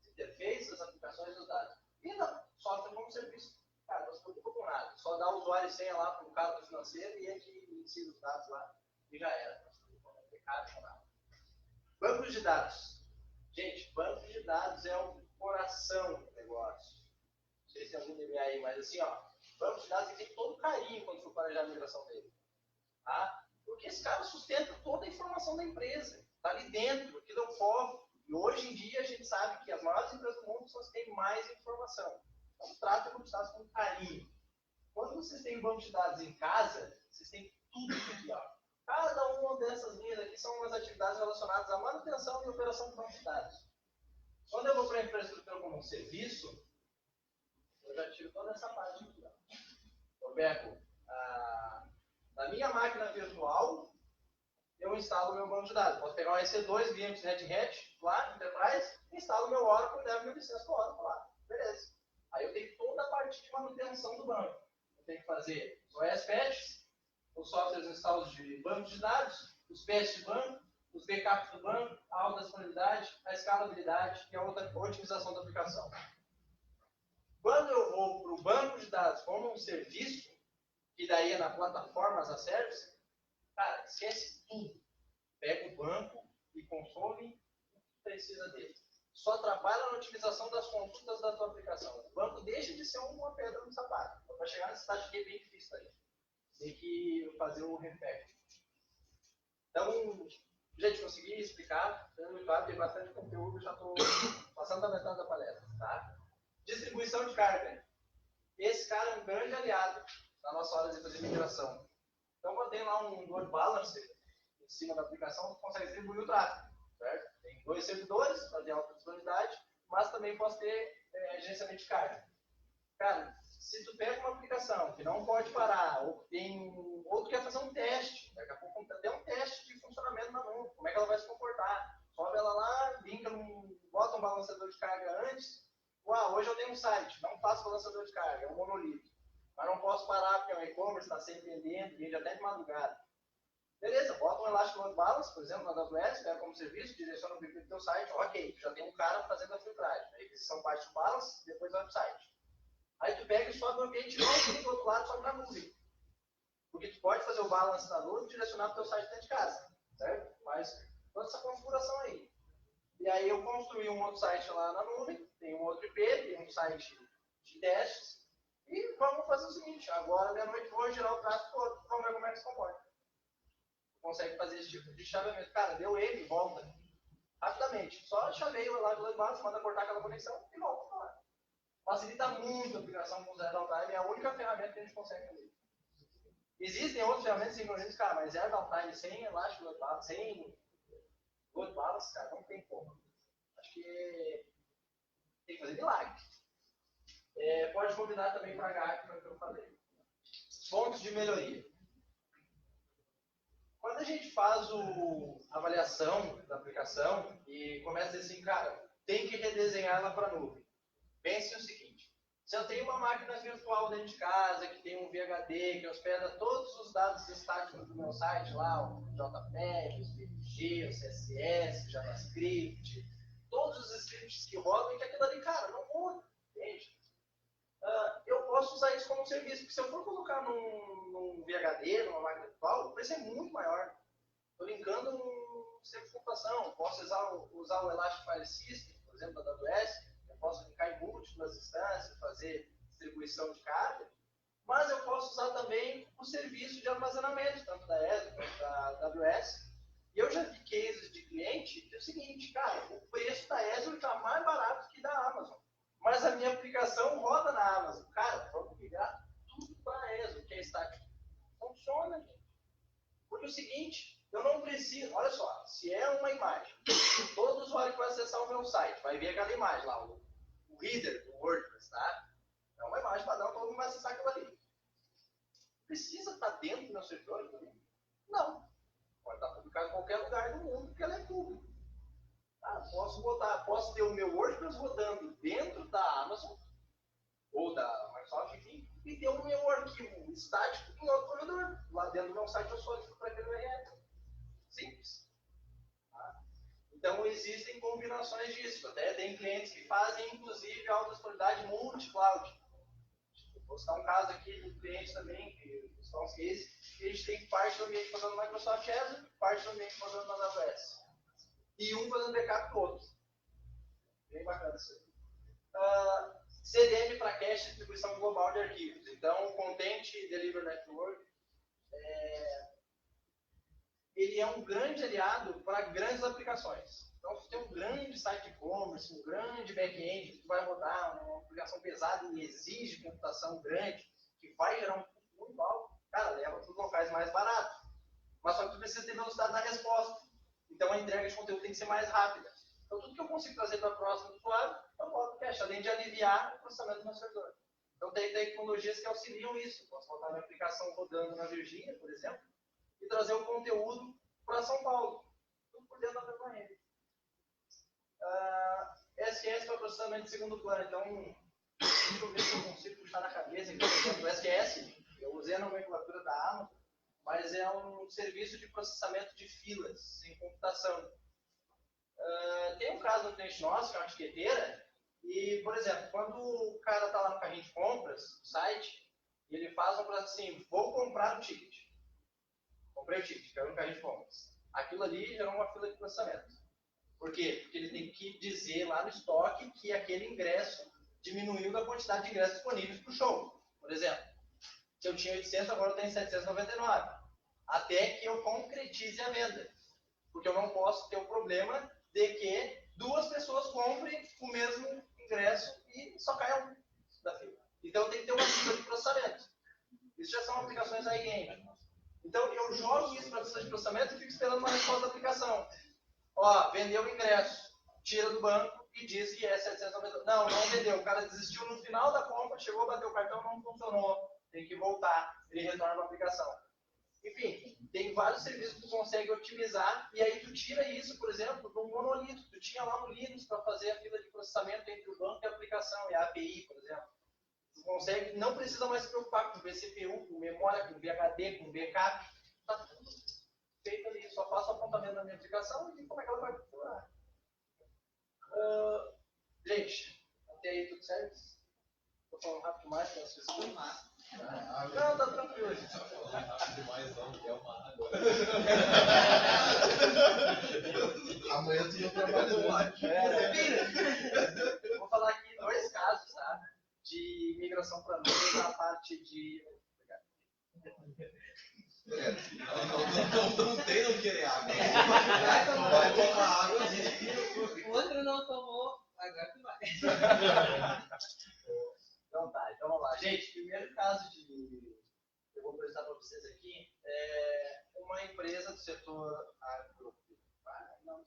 As interfaces, as aplicações e os dados. E não, software como serviço. Cara, não se preocupa com nada. Só dá o usuário e senha lá para o caso financeiro e ele insere os dados lá e já era. Não se preocupa com nada. Bancos de dados. Gente, banco de dados é o coração do negócio. Não sei se tem algum DBA aí, mas assim, ó, banco de dados tem todo carinho quando for planejar a migração dele. Tá? Porque esse cara sustenta toda a informação da empresa. Está ali dentro, aquilo é o foco. E hoje em dia a gente sabe que as maiores empresas do mundo são as que têm mais informação. Então, trata o banco de dados com carinho. Quando vocês têm um banco de dados em casa, vocês têm tudo isso aqui, ó. Cada uma dessas linhas aqui são umas atividades relacionadas à manutenção e operação do banco de dados. Quando eu vou para a infraestrutura como um serviço, eu já tiro toda essa parte aqui. Ó. Eu pego na minha máquina virtual, eu instalo o meu banco de dados. Posso pegar um EC2, VMware Red Hat, lá, Enterprise, instalo o meu Oracle e levo minha licença para o Oracle lá. Beleza. Aí eu tenho toda a parte de manutenção do banco. Eu tenho que fazer os OS patches, os softwares instalados de banco de dados, os patches de banco, os backups do banco, a alta disponibilidade, a escalabilidade e a otimização da aplicação. Quando eu vou para o banco de dados como um serviço, que daí é na plataforma as a service, cara, esquece tudo. Pega o banco e consome o que precisa dele. Só trabalha na otimização das consultas da tua aplicação. O banco deixa de ser uma pedra no sapato. Então, para chegar nesse estágio aqui é bem difícil aí. Tem que fazer o refactor. Então, gente, consegui explicar. Tem bastante conteúdo, já estou passando da metade da palestra. Tá? Distribuição de carga. Esse cara é um grande aliado na nossa hora de fazer migração. Então, quando tem lá um load balancer em cima da aplicação, você consegue distribuir o tráfego. Certo? Tem 2 servidores para ter alta disponibilidade, mas também posso ter gerenciamento de carga. Cara, se tu pega uma aplicação que não pode parar, ou tu quer fazer um teste, daqui a pouco até um teste de funcionamento na nuvem, como é que ela vai se comportar? Sobe ela lá, bota um balanceador de carga antes. Hoje eu tenho um site, não faço balanceador de carga, é um monolito. Mas não posso parar porque é um e-commerce, está sempre vendendo, vende até de madrugada. Beleza, bota um Elastic Load Balance, por exemplo, na AWS, pega como serviço, direciona o perfil do teu site, ok, já tem um cara fazendo a filtragem. A requisição parte do balance, depois vai para o site. Aí tu pega e sobe o ambiente não do outro lado, sobe na nuvem. Porque tu pode fazer o balance na nuvem e direcionar para o teu site dentro de casa, certo? Mas toda essa configuração aí. E aí eu construí um outro site lá na nuvem, tem um outro IP, tem um site de testes, e vamos fazer o seguinte, agora meia-noite vou girar o tráfego todo, vamos ver como é que se comporta. Consegue fazer esse tipo de chaveamento. Cara, deu ele, volta. Rapidamente. Só chaveio lá do base, manda cortar aquela conexão e volta para lá. Facilita muito a aplicação com o Zero Downtime, é a única ferramenta que a gente consegue fazer. Existem outras ferramentas sincronistas, cara, mas Zero Downtime sem Elastic Load Balance, sem Load Balance, cara, não tem como. Acho que tem que fazer milagre. Pode combinar também com a HAC, que eu falei. Pontos de melhoria. Quando a gente faz a avaliação da aplicação e começa a dizer assim, cara, tem que redesenhar ela para a nuvem. Pense o seguinte, se eu tenho uma máquina virtual dentro de casa, que tem um VHD, que hospeda todos os dados estáticos do meu site, lá, o JPEG, o PNG, o CSS, JavaScript, todos os scripts que rodam, e que aquilo ali, cara, não muda, entende? Eu posso usar isso como serviço, porque se eu for colocar num VHD, numa máquina virtual, o preço é muito maior. Estou linkando um sistema de computação, posso usar o Elastic File System, por exemplo, da AWS, eu posso linkar em múltiplas instâncias, fazer distribuição de carga, mas eu posso usar também o serviço de armazenamento, tanto da Azure quanto da AWS. E eu já vi cases de cliente que é o seguinte, cara, o preço da Azure está mais barato que da Amazon. Mas a minha aplicação roda na Amazon. Cara, vamos migrar tudo para a Azure, que é estático. Funciona, gente. Porque é o seguinte, eu não preciso... Olha só, se é uma imagem, todo usuário que vai acessar o meu site vai ver aquela imagem lá, o header do WordPress, tá? É uma imagem padrão, todo mundo vai acessar aquilo ali. Precisa estar dentro do meu servidor? Não. Pode estar publicado em qualquer lugar do mundo, porque ela é pública. Posso ter o meu WordPress rodando dentro da Amazon, ou da Microsoft, enfim, e ter o meu arquivo estático em outro provedor. Lá dentro do meu site eu solicito para aquele URL. Simples. Tá? Então existem combinações disso. Até tem clientes que fazem, inclusive, alta qualidade multi-cloud. Vou citar um caso aqui do cliente também, que está uns cases, que a gente tem parte do ambiente rodando no Microsoft Azure, parte do ambiente rodando na AWS. E um fazendo backup do outro. Bem bacana isso aí. CDN para cache e distribuição global de arquivos. Então, o Content Delivery Network, ele é um grande aliado para grandes aplicações. Então, se tem um grande site e-commerce, um grande back-end que vai rodar uma aplicação pesada e exige computação grande, que vai gerar um custo muito alto, cara, leva para os locais mais baratos. Mas só que tu precisa ter velocidade na resposta. Então, a entrega de conteúdo tem que ser mais rápida. Então, tudo que eu consigo trazer para próximo do usuário, eu boto no cache, além de aliviar o processamento do meu servidor. Então, tem tecnologias que auxiliam isso. Eu posso botar minha aplicação rodando na Virgínia, por exemplo, e trazer o conteúdo para São Paulo. Tudo por dentro da mesma rede. SQS para processamento de segundo plano. Então, deixa eu ver se eu consigo puxar na cabeça aqui. Por exemplo, o SQS, eu usei a nomenclatura da Amazon, mas é um serviço de processamento de filas, sem computação. Tem um caso no cliente nosso, que é uma etiqueteira, e, por exemplo, quando o cara está lá no carrinho de compras, no site, ele faz um processo assim, vou comprar o ticket. Comprei o ticket, quero no carrinho de compras. Aquilo ali gerou uma fila de processamento. Por quê? Porque ele tem que dizer lá no estoque que aquele ingresso diminuiu da quantidade de ingressos disponíveis para o show. Por exemplo, se eu tinha 800, agora eu tenho 799. Até que eu concretize a venda. Porque eu não posso ter o problema de que duas pessoas comprem o mesmo ingresso e só caia um da fila. Então tem que ter uma fila de processamento. Isso já são aplicações high-end. Então eu jogo isso para a fila de processamento e fico esperando uma resposta da aplicação. Vendeu o ingresso, tira do banco e diz que é 790. Não vendeu. O cara desistiu no final da compra, chegou a bater o cartão, não funcionou. Tem que voltar. Ele retorna para a aplicação. Enfim, tem vários serviços que tu consegue otimizar e aí tu tira isso, por exemplo, de um monolito. Tu tinha lá no Linux para fazer a fila de processamento entre o banco e a aplicação, e a API, por exemplo. Tu consegue, não precisa mais se preocupar com vCPU, com memória, com VHD, com backup. Está tudo feito ali. Só faço o apontamento da minha aplicação e como é que ela vai funcionar. Gente, até aí tudo certo? Estou falando rápido demais para vocês. Não, tá tranquilo. Amanhã tu não trabalha mais. Vou falar aqui 2 casos, tá? De migração para nuvem na parte de. Não tem não querer água. Vai tomar água assim. O outro não tomou, agora tu vai. Então tá, então vamos lá. Gente, primeiro caso que eu vou apresentar para vocês aqui é uma empresa do setor agropecuário. Não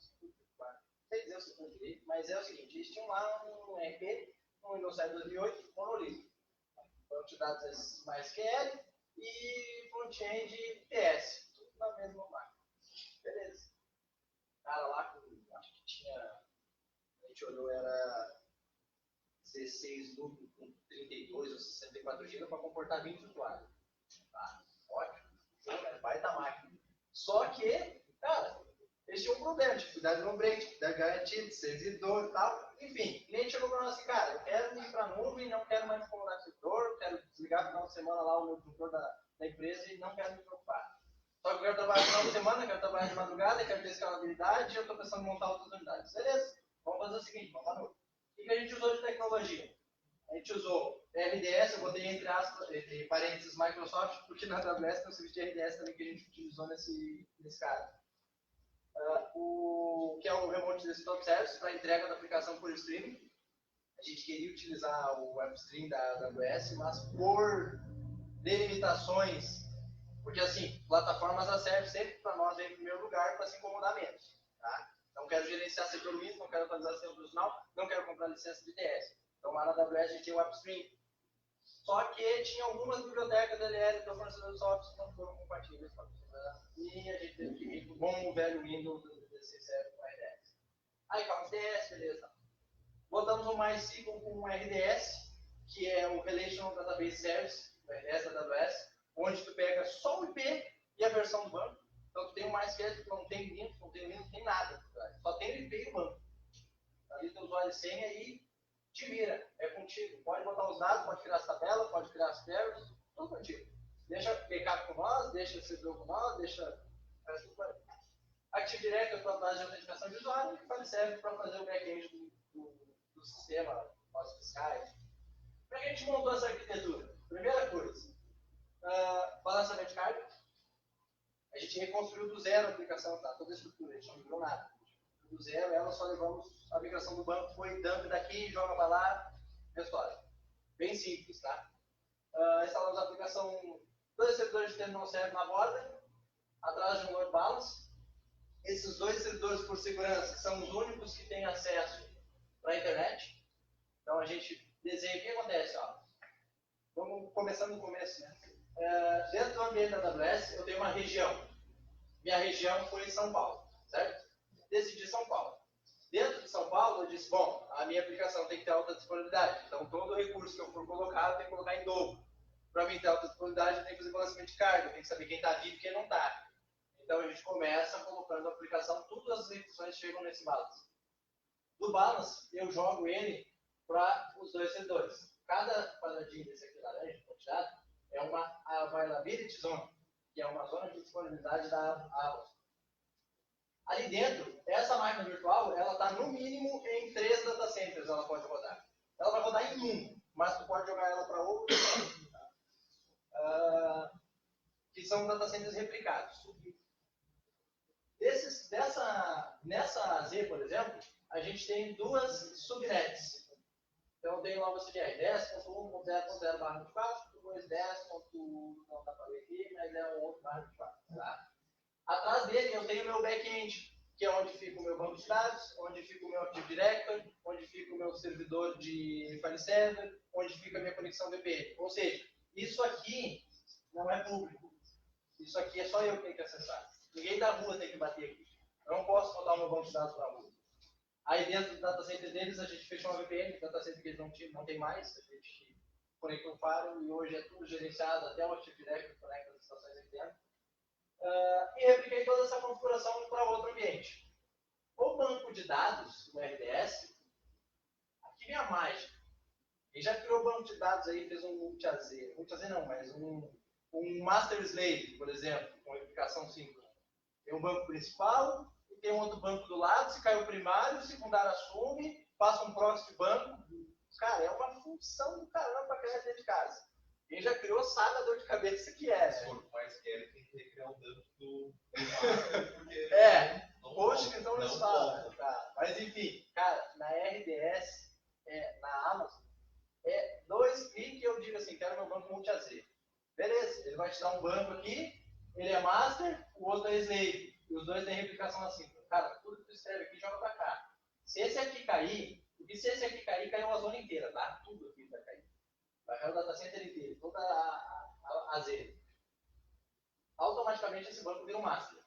sei dizer o setor direito, mas é o seguinte: eles tinham lá um ERP no Windows 2008, monolito. Banco de dados MySQL e front-end TS, tudo na mesma máquina. Beleza. Cara lá, acho que tinha, a gente olhou, era 16 núcleos com 32 ou 64 GB para comportar 20 usuários. Tá? Ótimo. Vai da máquina. Só que, cara, eles tinham um problema, dificuldade no break, dificuldade garantida, de servidor e tal. Enfim, o cliente chegou para nós assim, cara, eu quero ir para a nuvem, não quero mais incomodar o servidor, quero desligar no final de semana lá o meu tutor da empresa e não quero me preocupar. Só que eu quero trabalhar no final de semana, quero trabalhar de madrugada, quero ter escalabilidade e eu estou pensando em montar outras unidades. Beleza, vamos fazer o seguinte, vamos para a nuvem. O que a gente usou de tecnologia? A gente usou RDS, eu botei entre aspas, entre parênteses Microsoft, porque na AWS tem um serviço de RDS também que a gente utilizou nesse caso. Que é o Remote Desktop Service para entrega da aplicação por streaming. A gente queria utilizar o upstream da AWS, mas por delimitações, porque assim, plataformas a serve sempre para nós em primeiro lugar para se incomodar menos. Tá? Não quero gerenciar setor Windows, não quero atualizar setor profissional, não quero comprar licença de TS. Então lá na AWS a gente tinha o upstream. Só que tinha algumas bibliotecas DLL do fornecedor de software que não foram compatíveis para funcionar. E a gente teve que ir para o bom velho Windows do DCSF com RDS. Aí, calma, DS, beleza. Botamos um MySQL com um RDS, que é o Relational Database Service, o RDS da AWS, onde tu pega só o IP e a versão do banco. Então tu tem um MySQL que não tem Linux, não tem nada. Só tem o IP e o banco. Ali teu usuário e senha e te vira, é contigo. Pode botar os dados, pode criar as tabelas, pode criar as queries, tudo contigo. Deixa backup com nós, deixa servidor com nós, deixa. Active Directory para a base de autenticação de usuário e File serve para fazer o back-end do sistema, nossos fiscais. Como é que a gente montou essa arquitetura? Primeira coisa, balanceamento de carga. A gente reconstruiu do zero a aplicação, tá? Toda a estrutura, a gente não migrou nada. Do zero, ela só levamos a migração do banco, foi dump daqui, joga para lá, restaura. Bem simples, tá? Instalamos a aplicação, 2 servidores de terminal serve na borda, atrás de um load balance. Esses 2 servidores por segurança são os únicos que têm acesso para a internet. Então a gente desenha o que acontece, ó. Vamos começando no começo, né? Dentro do ambiente da AWS eu tenho uma região. Minha região foi em São Paulo, certo? Decidi São Paulo. Dentro de São Paulo, eu disse, bom, a minha aplicação tem que ter alta disponibilidade. Então, todo recurso que eu for colocar, eu tenho que colocar em dobro. Para mim ter alta disponibilidade, eu tenho que fazer balanceamento de carga, eu tenho que saber quem está vivo e quem não está. Então, a gente começa colocando a aplicação, todas as execuções chegam nesse balance. Do balance, eu jogo ele para os 2 servidores. Cada quadradinho desse aqui laranja, pontilhado, é uma availability zone, que é uma zona de disponibilidade da AWS. Ali dentro, essa máquina virtual, ela está no mínimo em 3 data centers, ela pode rodar. Ela vai rodar em um, mas tu pode jogar ela para outro, que são data centers replicados. Nessa Z, por exemplo, a gente tem 2 subnets. Então tem lá você de 10.1.0.0/24, 2.10. Não dá para ver aqui, mas é um outro /24. Tá? Atrás dele eu tenho meu back-end, que é onde fica o meu banco de dados, onde fica o meu Active Directory, onde fica o meu servidor de file server, onde fica a minha conexão VPN. Ou seja, isso aqui não é público. Isso aqui é só eu que tenho que acessar. Ninguém da rua tem que bater aqui. Eu não posso botar o meu banco de dados para a rua. Aí dentro do data center deles a gente fechou uma VPN, o data center que eles não tem mais, a gente conectou o Faro e hoje é tudo gerenciado, até o Active Directory conecta as estações aqui dentro. E repliquei toda essa configuração para outro ambiente. O banco de dados, o RDS, aqui vem a mágica. Ele já criou banco de dados aí, fez um multi-AZ não, mas um master slave, por exemplo, com replicação síncrona. Tem um banco principal e tem um outro banco do lado, se cai o primário, o secundário assume, passa um proxy de banco. Cara, é uma função do caramba para criar dentro de casa. Quem já criou sabe a dor de cabeça que é. Se for mais quer, tem que recriar o dano do porque poxa, então eles falam. Tá. Mas enfim, cara, na RDS, na Amazon, 2 cliques e eu digo assim, quero meu banco multi-AZ. Beleza, ele vai te dar um banco aqui, ele é master, o outro é slave. E os dois têm replicação assim. Cara, tudo que tu escreve aqui joga pra cá. Se esse aqui cair, porque se esse aqui cair, caiu a zona inteira, tá? Tudo aqui vai cair. Vai cair o data center inteiro, toda a Z. Automaticamente esse banco vira um master.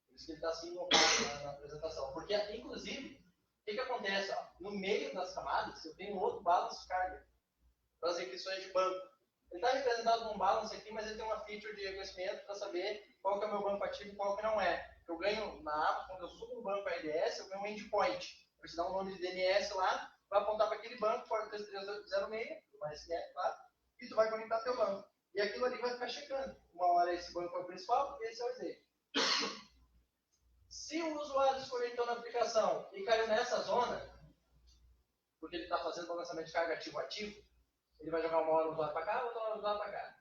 Por isso que ele está assim na apresentação. Porque, inclusive, o que acontece? Ó, no meio das camadas, eu tenho outro balance de carga para as requisições de banco. Ele está representado num balance aqui, mas ele tem uma feature de reconhecimento para saber qual que é o meu banco ativo e qual que não é. Eu ganho na Amazon, quando eu subo um banco RDS, eu ganho um endpoint. Eu te dar um nome de DNS lá, vai apontar para aquele banco, 43306, mais que é, claro, e tu vai conectar teu banco. E aquilo ali vai ficar checando. Uma hora esse banco é o principal e esse é o slave. Se o usuário se conectou na aplicação e caiu nessa zona, porque ele está fazendo balanceamento de carga ativo-ativo, ele vai jogar uma hora o usuário para cá, outra hora o usuário para cá.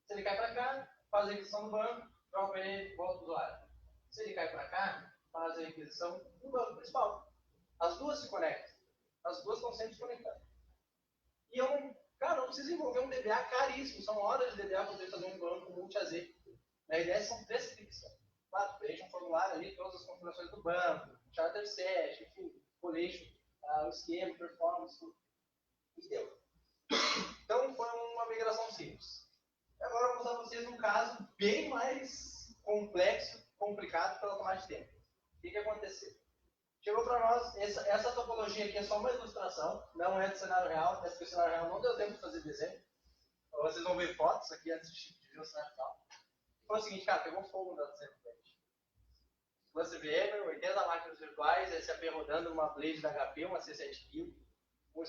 Se ele cai para cá, faz a requisição do banco, joga para ele, volta para o usuário. Se ele cai para cá, faz a requisição do banco principal. As duas se conectam. As duas estão sempre se conectando. E eu não preciso envolver um DBA caríssimo. São horas de DBA para você fazer um banco multi-AZ. Na ideia são 3 cliques. Claro, preenche um formulário ali, todas as configurações do banco, charter set, enfim, collection, o esquema, performance, tudo. E deu. Então foi uma migração simples. Agora eu vou mostrar para vocês um caso bem mais complexo, complicado pela tomada de tempo. O que aconteceu? Chegou para nós, essa topologia aqui é só uma ilustração, não é do cenário real, esse cenário real não deu tempo de fazer desenho. Então, vocês vão ver fotos aqui antes de ver o cenário real. Foi o seguinte, cara, pegou fogo no data center. Cluster VMware, 80 máquinas virtuais, SAP rodando uma Blade da HP, uma C7000, um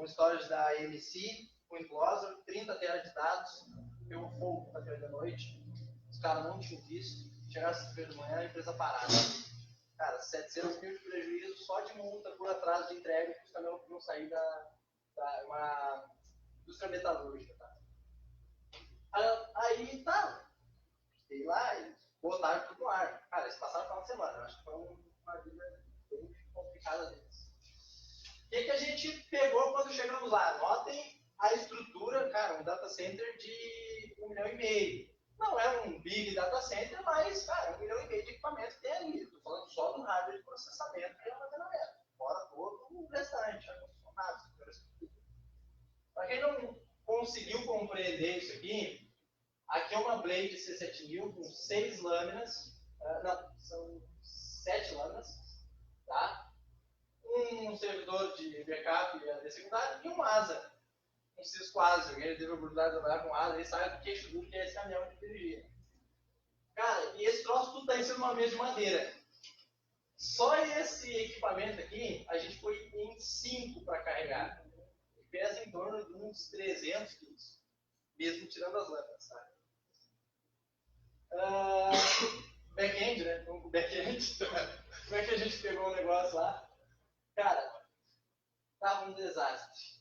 storage da AMC, um enclosure, 30 TB de dados, pegou fogo na da noite, os caras não tinham visto, chegaram às 5 da manhã, a empresa parada. Cara, 700 mil de prejuízo só de multa por atraso de entrega, que os caminhões não sair da uma indústria metalúrgica. Tá? Aí tá, fiquei lá e botaram tudo no ar. Cara, eles passaram final de semana, eu acho que foi uma vida bem complicada deles. O que a gente pegou quando chegamos lá? Notem a estrutura, cara, um data center de 1,5 milhão. Não é um big data center, mas, cara, 1,5 milhão de equipamento que tem ali. Estou falando só do hardware de processamento e armazenamento. Fora todo o restante, ar-condicionado. Para quem não conseguiu compreender isso aqui é uma Blade C7000 com 6 lâminas. São 7 lâminas. Tá? Um servidor de backup e AD secundário e um ASA. Um Cisco ASA. Alguém teve a oportunidade de trabalhar com ASA, ele sabe do queixo duro que é esse caminhão de energia. Cara, e esse troço tudo está em cima de uma mesa de madeira. Só esse equipamento aqui, a gente foi em 5 para carregar. Ele pesa em torno de uns 300 quilos. Mesmo tirando as lâminas, sabe? Back-end, né? Vamos pro back-end. Como é que a gente pegou o negócio lá? Cara, tava um desastre.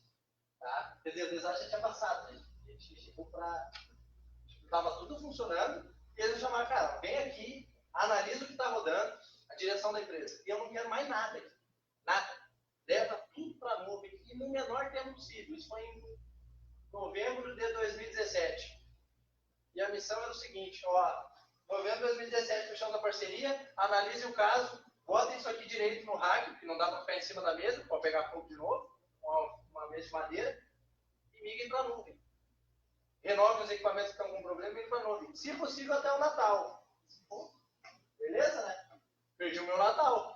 Tá? Quer dizer, o desastre tinha passado, né? A gente chegou pra... Tava tudo funcionando e eles chamaram, cara, vem aqui, analisa o que tá rodando, a direção da empresa. E eu não quero mais nada aqui. Nada. Leva tudo pra nuvem e no menor tempo possível. Isso foi em novembro de 2017. E a missão era o seguinte, ó, Novembro de 2017, fechamos a parceria, analise o caso, botem isso aqui direito no rack, que não dá para ficar em cima da mesa, pode pegar fogo de novo, uma mesa de madeira, e migrem para a nuvem. Renovem os equipamentos que estão com problema e migrem para a nuvem. Se possível, até o Natal. Beleza, né? Perdi o meu Natal.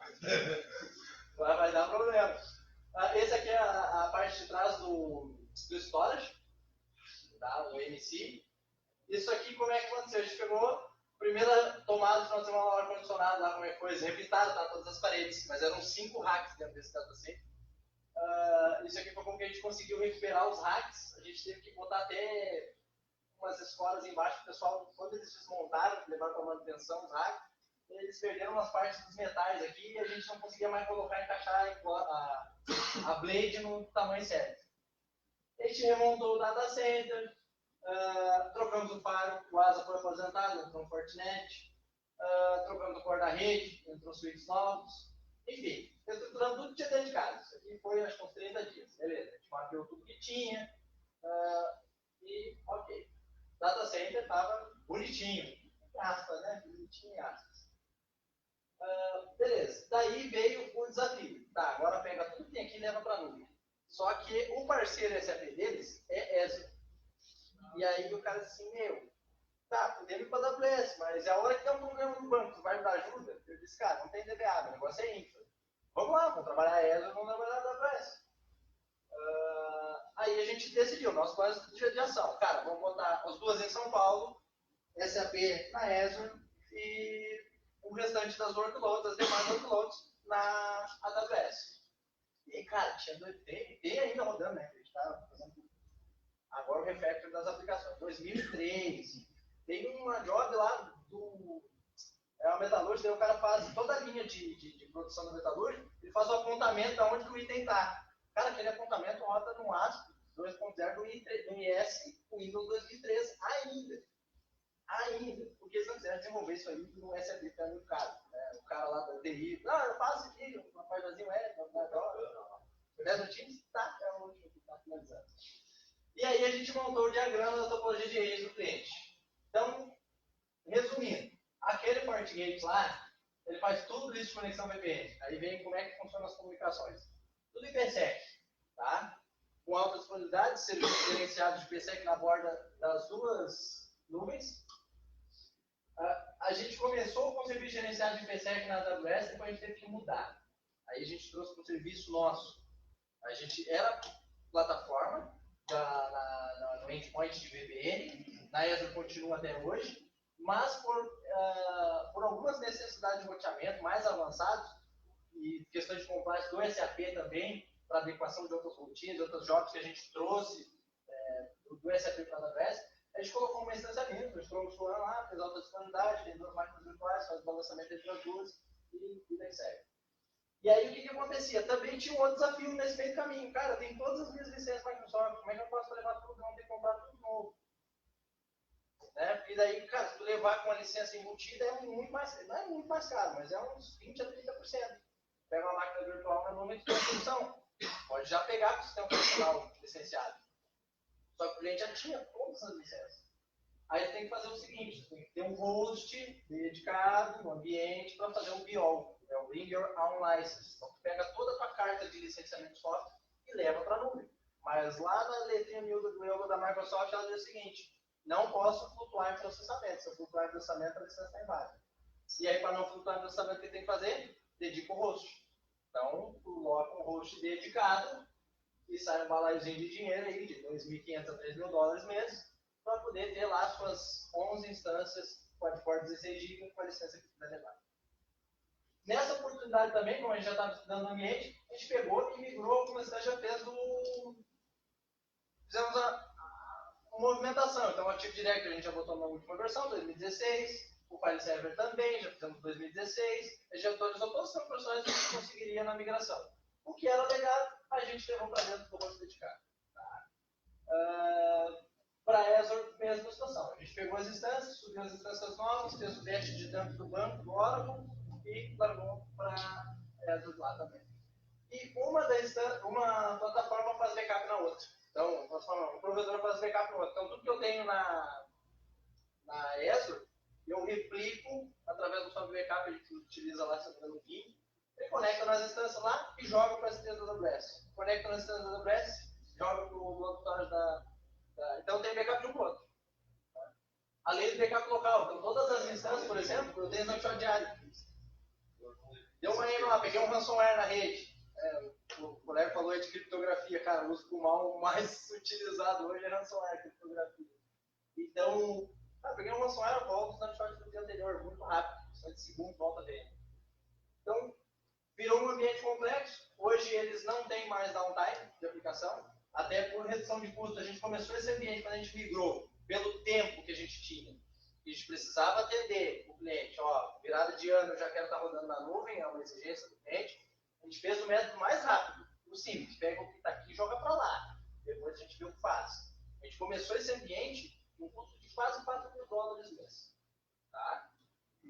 Vai dar problema. Esse aqui é a parte de trás do storage, tá? O MC. Isso aqui, como é que aconteceu? A gente pegou primeira tomada, nós temos uma ar-condicionado lá, como é que foi? Repistaram, tá? Todas as paredes, mas eram 5 racks dentro desse data center. Isso aqui foi como que a gente conseguiu recuperar os racks. A gente teve que botar até umas escolas embaixo, o pessoal, quando eles desmontaram, levaram para manutenção os racks, eles perderam umas partes dos metais aqui e a gente não conseguia mais colocar, encaixar a blade no tamanho certo. A gente remontou o data center, trocamos o faro, o asa foi aposentado, entrou um Fortinet, trocamos o guarda-rede, entrou switches novos, enfim, estruturando tudo que tinha dentro de casa. Isso aqui foi, acho que uns 30 dias, beleza, a gente mapeou tudo que tinha, e ok. O data center estava bonitinho, aspas, né? Bonitinho em aspas. Beleza, daí veio o desafio. Tá, agora pega tudo que tem aqui e leva para a nuvem. Só que o parceiro SAP deles é Azure. E aí o cara disse assim, tá, podemos ir para a AWS, mas é a hora que tem um problema no banco, tu vai me dar ajuda? Eu disse, cara, não tem DBA, o negócio é infra. Vamos lá, vamos trabalhar Azure, vamos trabalhar AWS. Aí a gente decidiu, nosso plano de ação. Cara, vamos botar as duas em São Paulo, SAP na Azure e o restante das workloads, das demais workloads na AWS. E aí, cara, tem ainda rodando, né? A gente tá fazendo agora o refactor das aplicações. 2003, tem uma job lá do... É uma metalúrgica, daí o cara faz toda a linha de produção da metalúrgica, ele faz o apontamento de onde que o item está. Cara, aquele apontamento roda no ASP 2.0 do IS Windows 2013 ainda, porque eles não quiseram desenvolver isso aí no SAP, que é muito caro. Né? O cara lá da TI, não, eu faço aqui, o rapazinho no Teams, tá, é o último que está finalizando. E aí a gente montou o diagrama da topologia de redes do cliente. Então, resumindo, aquele FortiGate lá, ele faz tudo isso de conexão VPN. Aí vem como é que funcionam as comunicações. Tudo IPsec, tá? Com alta disponibilidade, serviços gerenciados de IPsec na borda das duas nuvens. A gente começou com o serviço gerenciado de IPsec na AWS, depois a gente teve que mudar. Aí a gente trouxe para um serviço nosso. A gente era plataforma no endpoint de VPN, na Azure continua até hoje, mas por algumas necessidades de roteamento mais avançados e questões de compliance do SAP também, para adequação de outras rotinas, de outros jobs que a gente trouxe do SAP para a AWS, a gente colocou uma instância minha, a gente trouxe lá, fez alta disponibilidade, tem duas máquinas virtuais, faz balanceamento entre as duas e vida segue. E aí o que acontecia? Também tinha um outro desafio nesse meio do caminho. Cara, tem todas as minhas licenças Microsoft, como é que eu posso levar tudo? Não ter que comprar tudo novo. Né? E daí, cara, se tu levar com uma licença embutida é muito mais, não é muito mais caro, mas é uns 20 a 30%. Pega uma máquina virtual, normalmente tem uma solução. Pode já pegar com o sistema operacional licenciado. Só que o cliente já tinha todas as licenças. Aí você tem que fazer o seguinte, você tem que ter um host dedicado, um ambiente para fazer um BIOL, é o Bring Your Own License. Então, tu pega toda a tua carta de licenciamento de software e leva para a nuvem. Mas lá na letrinha miúda do logo da Microsoft, ela diz o seguinte, não posso flutuar em processamento. Se eu flutuar em processamento, a licença está inválida. E aí, para não flutuar em processamento, o que tem que fazer? Dedica o host. Então, tu coloca um host dedicado e sai um balaiozinho de dinheiro aí, de $2.500 a $3.000 mês, para poder ter lá suas 11 instâncias por 16 GB com a licença que quiser levar. Nessa oportunidade também, como a gente já estava estudando o ambiente, a gente pegou e migrou, como você já fez fizemos uma movimentação. Então, o Active Directory a gente já botou na última versão, 2016, o File Server também, já fizemos 2016, a gente já atualizou todas as profissões que a gente conseguiria na migração. O que era legado, a gente levou para dentro do host dedicado. Tá? Para Azure, mesma situação. A gente pegou as instâncias, subiu as instâncias novas, fez o teste de dentro do banco, do Oracle, e largou para Azure lá também. E uma plataforma faz backup na outra. Então, um provedor faz backup na outra. Então, tudo que eu tenho na Azure, eu replico através do software backup que a gente utiliza lá, no PIN. Ele conecta nas instâncias lá e joga para as instâncias da AWS. Conecta nas instâncias da AWS, joga para o bloco storage da... Então tem backup de um ponto. Além do backup local. Então todas as instâncias, por exemplo, eu tenho snapshot diário. Deu uma EMA lá, peguei um ransomware na rede. O colega falou aí de criptografia, cara, o uso do mal mais utilizado hoje é ransomware, criptografia. Então, peguei um ransomware, eu volto no snapshot do dia anterior, muito rápido, só de segundos, volta dele. Então, virou um ambiente complexo. Hoje eles não têm mais downtime de aplicação, até por redução de custo. A gente começou esse ambiente quando a gente migrou, pelo tempo que a gente tinha. A gente precisava atender o cliente. Ó, virada de ano eu já quero estar rodando na nuvem, é uma exigência do cliente. A gente fez o método mais rápido possível. Pega o que está aqui e joga para lá. Depois a gente vê o que faz. A gente começou esse ambiente com um custo de quase $4.000 mês. Tá?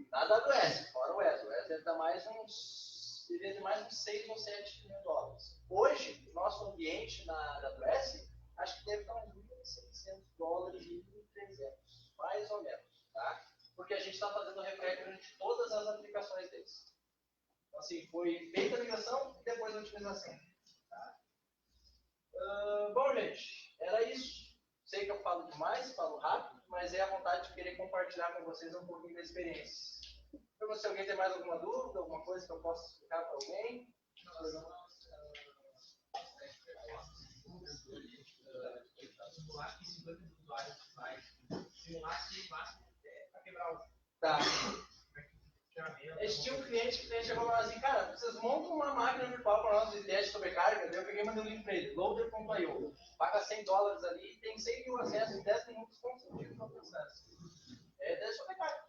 Na AWS, fora o Azure. O Azure deve dar mais uns 6 ou 7 mil dólares. Hoje, o nosso ambiente na AWS, acho que deve estar uns $1.600, $1.300, mais ou menos. Tá? Porque a gente está fazendo refactoring de todas as aplicações deles. Então, assim, foi feita a migração e depois a otimização. Tá? Bom, gente, era isso. Sei que eu falo demais, falo rápido, mas é a vontade de querer compartilhar com vocês um pouquinho da experiência. Então, se alguém tem mais alguma dúvida, alguma coisa que eu possa explicar para alguém. Simular que 50 usuários faz. Simular se máximo para quebrar o. Tá. A gente tinha um cliente que chegou e falou assim, cara, vocês montam uma máquina virtual para nós de teste de sobrecarga, daí eu peguei e mandei um link para ele, loader.io, paga $100 ali, tem 100 mil acessos em 10 minutos consecutivos no processo. É teste de sobrecarga.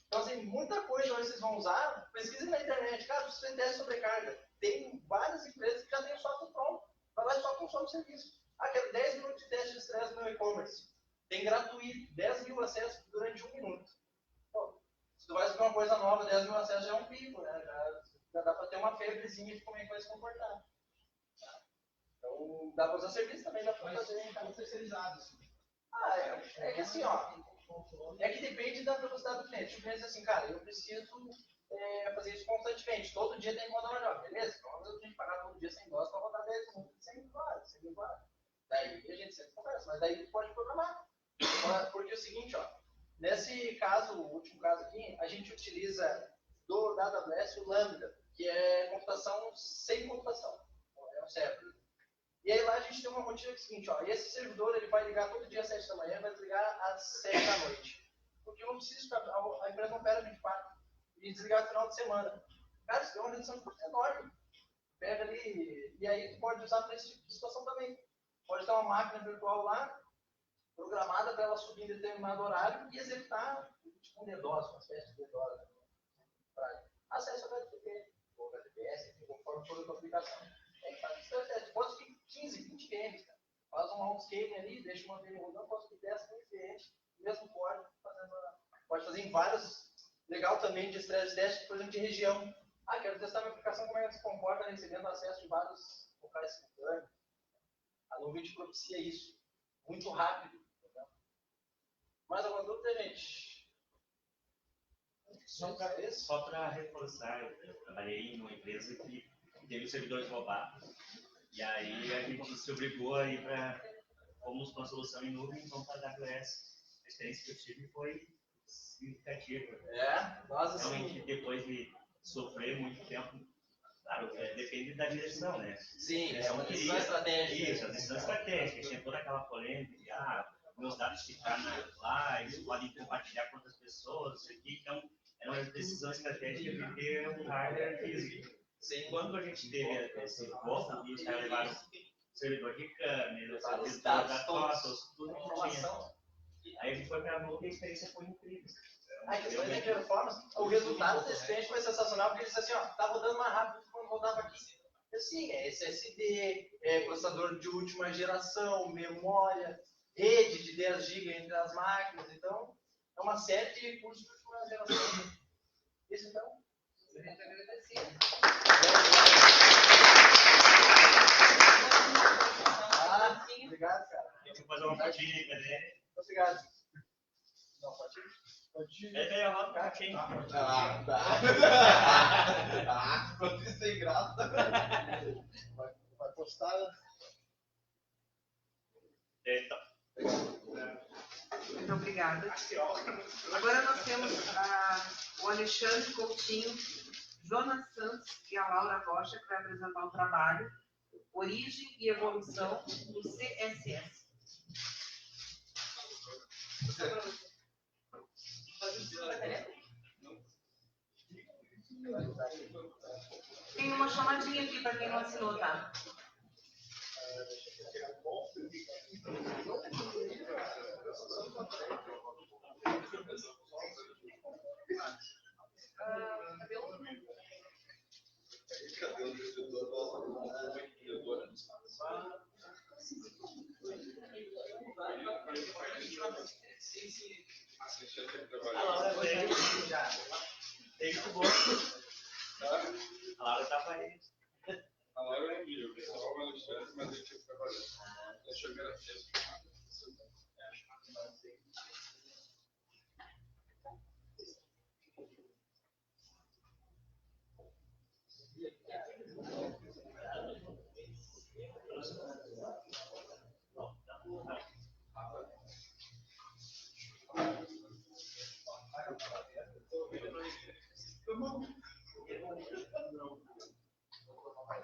Então, assim, muita coisa hoje vocês vão usar, pesquisem na internet, cara, vocês têm teste de sobrecarga. Tem várias empresas que já têm o software pronto, vai lá e só consome o serviço. Quero 10 minutos de teste de estresse no meu e-commerce. Tem gratuito, 10 mil acessos durante 1 minuto. Pô, se tu vai subir uma coisa nova, 10 mil acessos já é um pico, né? Já dá para ter uma febrezinha de como é que vai se comportar. Então, dá para usar serviço também, dá para fazer. Tá terceirizado, assim. É que assim, ó, é que depende da velocidade do cliente. O cliente diz assim, cara, eu preciso fazer isso constantemente. Todo dia tem que rodar uma job, beleza? Então, eu tenho que pagar todo dia $100 para rodar 10 minutos de 100 mil dólares. Daí a gente sempre conversa, mas daí tu pode programar. Porque é o seguinte, ó, nesse caso, o último caso aqui, a gente utiliza da AWS o Lambda, que é computação sem computação. É um server. E aí lá a gente tem uma rotina que é o seguinte, ó, esse servidor ele vai ligar todo dia às 7 da manhã, vai desligar às 7 da noite. Porque eu não preciso, a empresa não opera 24 e desligar no final de semana. Cara, isso é uma redução de custo enorme. Pega ali, e aí tu pode usar para esse tipo de situação também. Pode ter uma máquina virtual lá, programada para ela subir em determinado horário e executar tipo um DDoS, uma espécie de DDoS. Acesso ao HTTP, ou HTTPS, conforme for a tua aplicação. Pode ter 15, 20 VMs, cara. Faz um outscaling ali, deixa uma VM rodando, pode ter 10, 15 VMs, mesmo código, pode fazer em vários. Legal também de estresse teste, por exemplo, de região. Quero testar minha aplicação, como é que ela se comporta recebendo acesso de vários locais simultâneos. A nuvem te propicia isso. Muito rápido. Entendeu? Mais alguma dúvida, gente? Só para reforçar, eu trabalhei em uma empresa que teve os servidores roubados. E aí a gente se obrigou a ir para, fomos com a solução em nuvem, então para a AWS. A experiência que eu tive foi significativa. Nós assim... Realmente, depois de sofrer muito tempo, claro, depende da direção, né? Sim, é uma decisão estratégica. Isso, a decisão estratégica. Tinha toda aquela polêmica de, meus dados ficaram lá, eles podem compartilhar com outras pessoas, isso aqui. Então, era uma decisão estratégica de ter um hardware físico. Quando a gente teve esse golpe, os caras levaram servidor de câmera, servidor da fotos, tudo que tinha. Aí a gente foi para a nuvem e a experiência foi incrível. A questão de performance, o resultado desse cliente foi sensacional, porque ele disse assim, ó, tá rodando mais rápido do que quando rodava aqui. Sim, é SSD, processador de última geração, memória, rede de 10 GB entre as máquinas, então é uma série de recursos de última geração. Isso então? Muito agradecido. Obrigado, cara. Deixa eu fazer uma fotinha aí, cadê? Obrigado. Não, fotinha. Pode. É daí a roda tá quente. Ah, tá. Ah, ficou isso sem graça. Vai postar, né? Então, Muito obrigada. Agora nós temos o Alexandre Coutinho, Jonas Santos e a Laura Rocha, que vai apresentar um trabalho, Origem e Evolução do CSS. Tem uma chamadinha aqui para quem não assinou, tá? Cadê o diretor? Nossa, diretora. a Laura veio já. Tem que bom. A Laura tava aí. A Laura não viu, só o Alexandre, mas ele tinha que trabalhar. Achou que era cedo.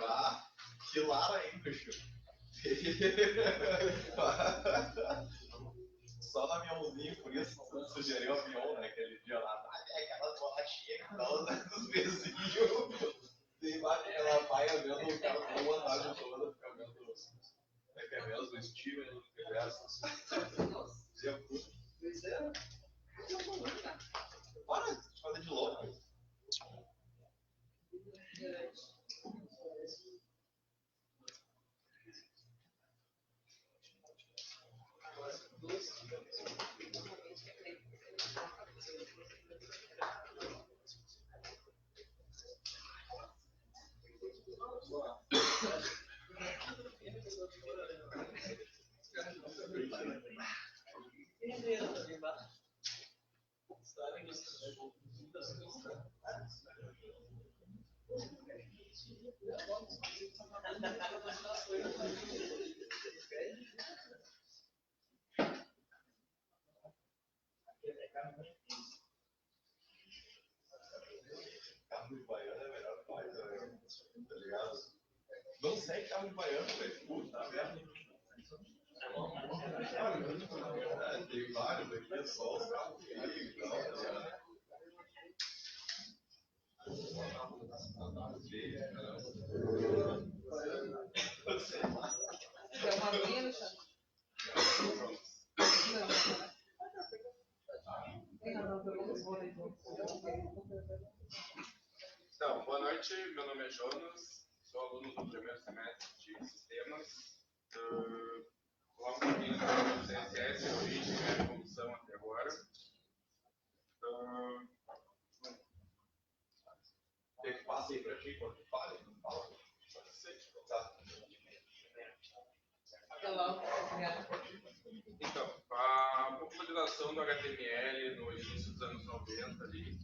Ah, que Lara, hein, bicho? Só na minha mãozinha, por isso sugeriu a Mion, né? Aquele dia lá, aquelas bolachinhas que dão dos vizinhos. Tem imagem, ela vai vendo o cara uma tarde toda, fica vendo que é mesmo, o Steven, o universo. Dizia puto. Pois é. Para de fazer de louco. Carro de baiano é a melhor coisa, velho. Tá ligado? Não sei carro de baiano, velho. Puta merda. É, tem vários aqui, é só os carros feios e tal, tá ligado? Deu uma aguinha, Alexandre? Então, boa noite, meu nome é Jonas, sou aluno do primeiro semestre de Sistemas. Vou falar um pouquinho sobre o CSS, a origem e a evolução até agora. Tem que passar aí pra ti quando tu fala? Fala. Tá. Então, a popularização do HTML no início dos anos 90 ali,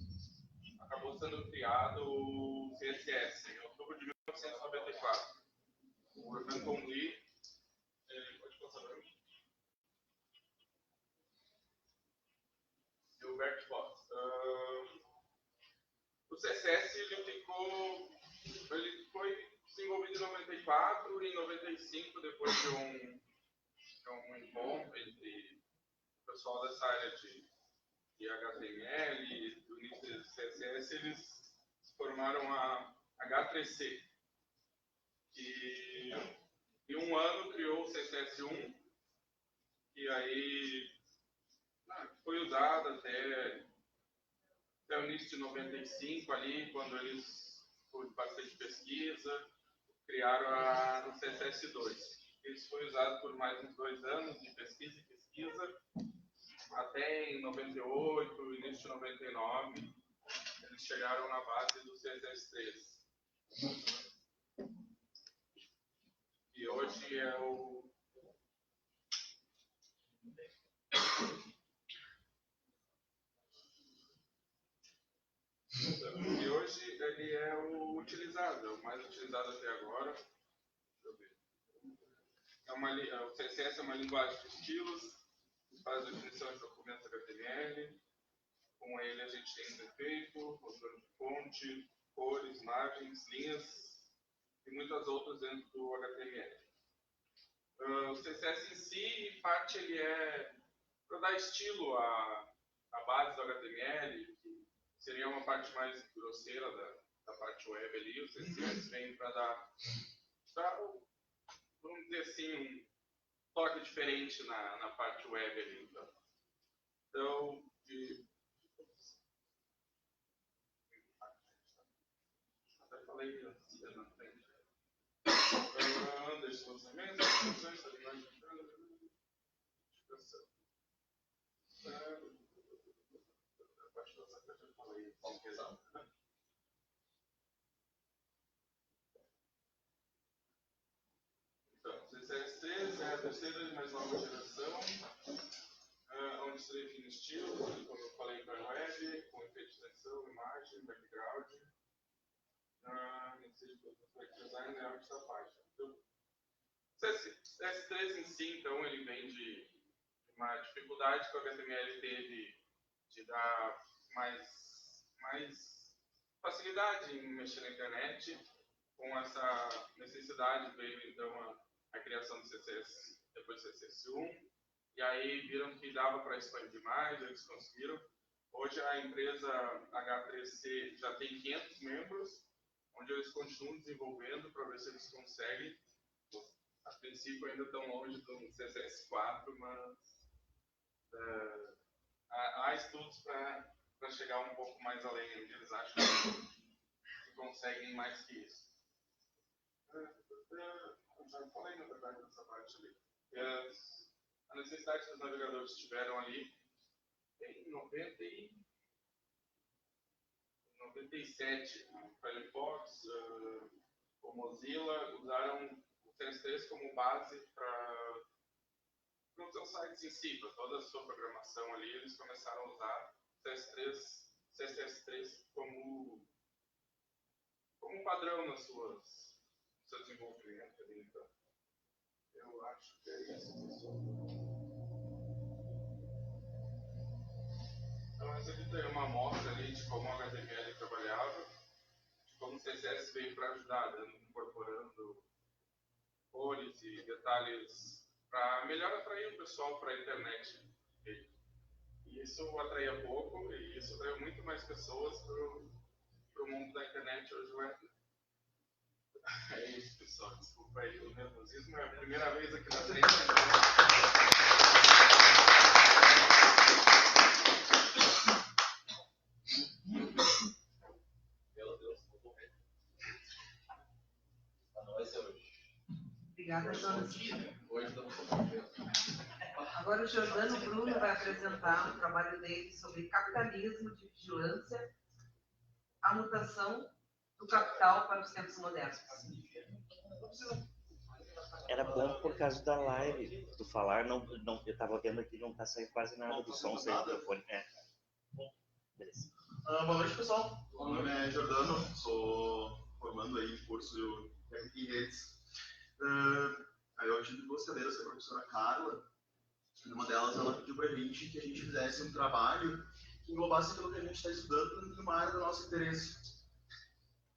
acabou sendo criado o CSS em outubro de 1994. O Evanton Lee, pode passar para mim? E o Bert Voss. O CSS ele foi desenvolvido em 94 e em 95, depois de um encontro entre o pessoal dessa área de HTML e do início do CSS, eles formaram a H3C, que em um ano criou o CSS1, que aí foi usado até o início de 95 ali, quando eles, por bastante pesquisa, criaram o CSS2. Isso foi usado por mais uns 2 anos de pesquisa e pesquisa, até em 98, início de 99, eles chegaram na base do CSS3. E hoje é o... ele é o utilizado, é o mais utilizado até agora. Deixa eu ver. O CSS é uma linguagem de estilos, faz definição de documentos HTML. Com ele a gente tem defeito, controle de fonte, cores, margens, linhas e muitas outras dentro do HTML. O CSS em si, em parte, ele é para dar estilo à base do HTML, que seria uma parte mais grosseira da parte web ali. O CSS vem para dar, vamos dizer assim, um toque diferente na parte web ali. Então, até falei antes na frente. Deixa eu lançamento, funções, a parte da sacada eu falei, pesado. Então, CSS3 é a terceira e mais nova geração, onde se define estilo, como eu falei para a web, com efeito de transição, imagem, background, design e layout da página. Então, CSS3 em si, então, ele vem de uma dificuldade que o HTML teve de dar mais facilidade em mexer na internet. Com essa necessidade veio então a criação do CSS, depois do CSS1, e aí viram que dava para expandir mais, eles conseguiram. Hoje a empresa H3C já tem 500 membros, onde eles continuam desenvolvendo para ver se eles conseguem. A princípio ainda estão longe do CSS4, mas há estudos para chegar um pouco mais além, onde eles acham que conseguem mais que isso. Eu já falei, na verdade, dessa parte ali. A necessidade que os navegadores tiveram ali em 97, o Firefox, o Mozilla usaram o CSS como base para os seus sites em si, para toda a sua programação ali, eles começaram a usar CSS3 como padrão no seu desenvolvimento ali. Então, eu acho que é isso, pessoal. Então, essa aqui tem uma amostra ali de como o HTML trabalhava, de como o CSS veio para ajudar, incorporando cores e detalhes para melhor atrair o pessoal para a internet. E isso atraía pouco, e isso atraiu muito mais pessoas para o mundo da internet hoje. É isso, pessoal. Desculpa aí o nervosismo. É a primeira vez aqui na frente. Meu Deus, vou morrer. Não vai ser hoje. Obrigada, Jonas. Hoje não vou morrer. Agora o Jordano Bruno vai apresentar um trabalho dele sobre capitalismo de vigilância, a mutação do capital para os tempos modernos. Era bom por causa da live. Tu falar, eu estava vendo aqui, não está saindo quase nada do som sem microfone. Beleza. Boa noite, pessoal. Meu nome é Jordano, sou formando aí em curso de técnica em redes. Aí eu tive duas cadeiras com a professora Carla. Uma delas, ela pediu pra gente que a gente fizesse um trabalho que englobasse aquilo que a gente está estudando numa área do nosso interesse.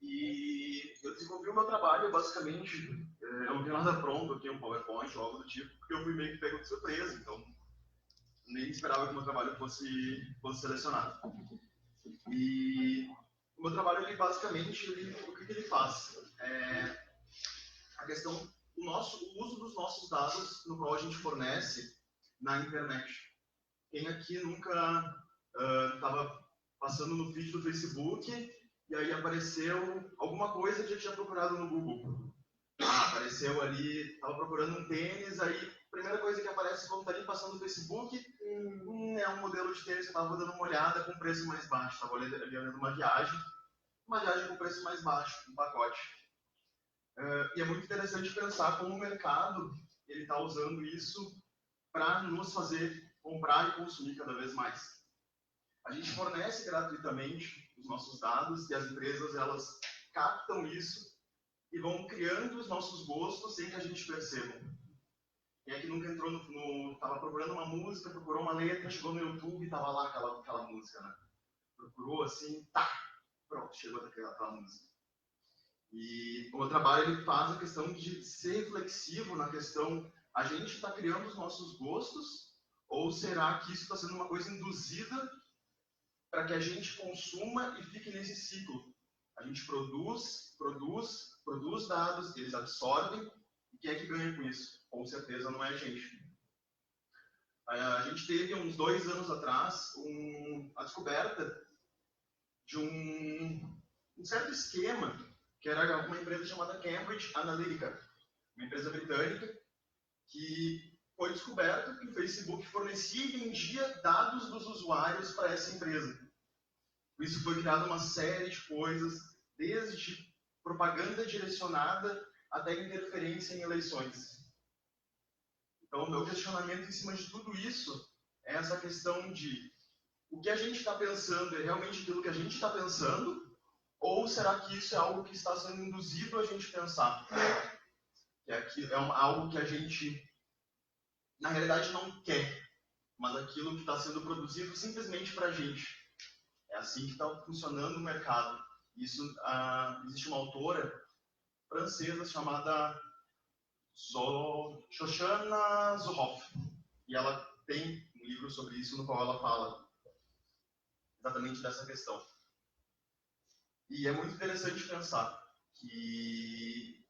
E eu desenvolvi o meu trabalho, basicamente, eu não tenho nada pronto aqui, um PowerPoint ou algo do tipo, porque eu fui meio que pego de surpresa, então nem esperava que o meu trabalho fosse selecionado. E o meu trabalho, ele basicamente, o que ele faz? A questão, o uso dos nossos dados no qual a gente fornece na internet. Quem aqui nunca estava passando no feed do Facebook e aí apareceu alguma coisa que já tinha procurado no Google? Apareceu ali, estava procurando um tênis, aí a primeira coisa que aparece quando está ali passando no Facebook é um modelo de tênis que eu estava dando uma olhada com preço mais baixo. Estava olhando uma viagem com preço mais baixo, um pacote. E é muito interessante pensar como o mercado está usando isso para nos fazer comprar e consumir cada vez mais. A gente fornece gratuitamente os nossos dados, e as empresas elas captam isso e vão criando os nossos gostos sem que a gente perceba. Quem é que nunca entrou tava procurando uma música, procurou uma letra, chegou no YouTube e tava lá aquela música, né? Procurou assim, tá, pronto, chegou aquela música. E o meu trabalho ele faz a questão de ser reflexivo na questão, a gente está criando os nossos gostos ou será que isso está sendo uma coisa induzida para que a gente consuma e fique nesse ciclo? A gente produz dados, eles absorvem, e quem é que ganha com isso? Com certeza não é a gente. A gente teve, uns 2 anos atrás, a descoberta de um certo esquema, que era uma empresa chamada Cambridge Analytica, uma empresa britânica, que foi descoberto que o Facebook fornecia e vendia dados dos usuários para essa empresa. Por isso foi criada uma série de coisas, desde propaganda direcionada até interferência em eleições. Então, o meu questionamento em cima de tudo isso é essa questão de o que a gente está pensando é realmente aquilo que a gente está pensando, ou será que isso é algo que está sendo induzido a gente pensar? É algo que a gente, na realidade, não quer, mas aquilo que está sendo produzido simplesmente para a gente. É assim que está funcionando o mercado. Existe uma autora francesa chamada Shoshana Zuboff, e ela tem um livro sobre isso no qual ela fala exatamente dessa questão. E é muito interessante pensar que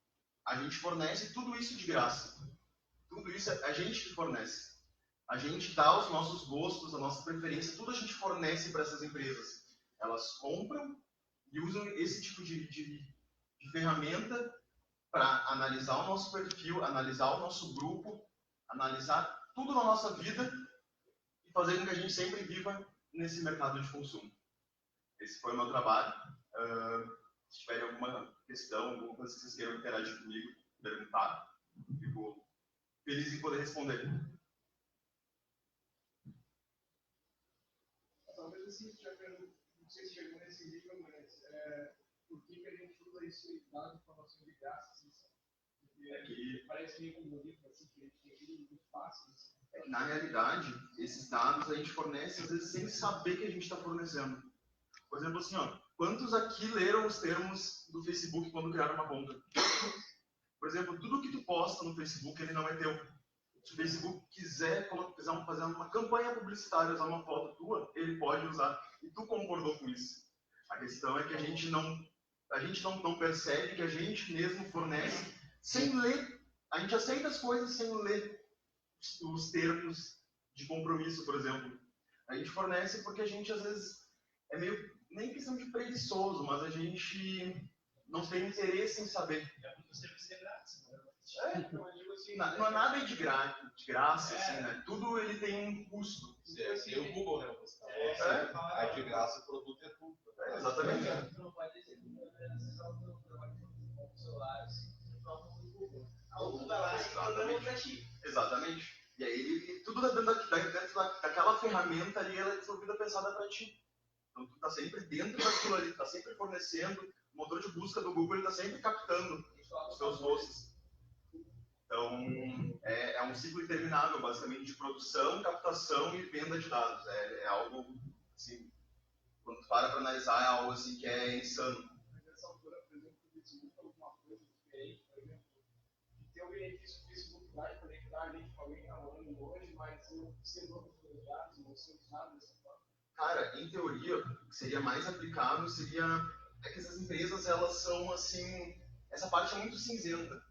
a gente fornece tudo isso de graça. Tudo isso é a gente que fornece. A gente dá os nossos gostos, a nossa preferência, tudo a gente fornece para essas empresas. Elas compram e usam esse tipo de ferramenta para analisar o nosso perfil, analisar o nosso grupo, analisar tudo na nossa vida e fazer com que a gente sempre viva nesse mercado de consumo. Esse foi o meu trabalho. Se tiverem alguma questão, alguma coisa que vocês queiram interagir comigo, perguntar, fico feliz em poder responder. Talvez assim, não sei se chegou nesse nível, mas por que a gente usa isso de dado de informação de graça? Assim, porque parece meio como um livro assim, que a gente tem aqui muito fácil. Assim. É que, na realidade, esses dados a gente fornece, às vezes, sem saber que a gente está fornecendo. Por exemplo, assim, quantos aqui leram os termos do Facebook quando criaram uma conta? Por exemplo, tudo que tu posta no Facebook, ele não é teu. Se o Facebook quiser fazer uma campanha publicitária, usar uma foto tua, ele pode usar. E tu concordou com isso. A questão é que a gente não percebe que a gente mesmo fornece sem ler. A gente aceita as coisas sem ler os termos de compromisso, por exemplo. A gente fornece porque a gente, às vezes, é meio, nem questão de preguiçoso, mas a gente não tem interesse em saber. É porque o serviço é grátis, né? Não é nada de graça, assim, né? Tudo ele tem um custo. Tem o Google, né? Aí de graça o produto é tudo. Exatamente. Tu não pode dizer que acessar o teu trabalho com o celular, assim, no Google. O Google vai lá e manda pra ti. Exatamente. E aí, tudo dentro daquela ferramenta ali, ela é desenvolvida pensada para ti. Então, tu tá sempre dentro daquilo ali, tá sempre fornecendo. O motor de busca do Google, ele tá sempre captando os teus gostos. Então, é um ciclo interminável, basicamente, de produção, captação e venda de dados. É algo, assim, quando tu para analisar, é algo assim que é insano. Mas nessa altura, por exemplo, o Facebook é alguma coisa diferente, por exemplo, que tem o benefício do Facebook vai conectar a gente com alguém que está morando longe, mas eu observando os dados, não são usados dessa forma. Cara, em teoria, o que seria mais aplicável seria que essas empresas, elas são, assim, essa parte é muito cinzenta.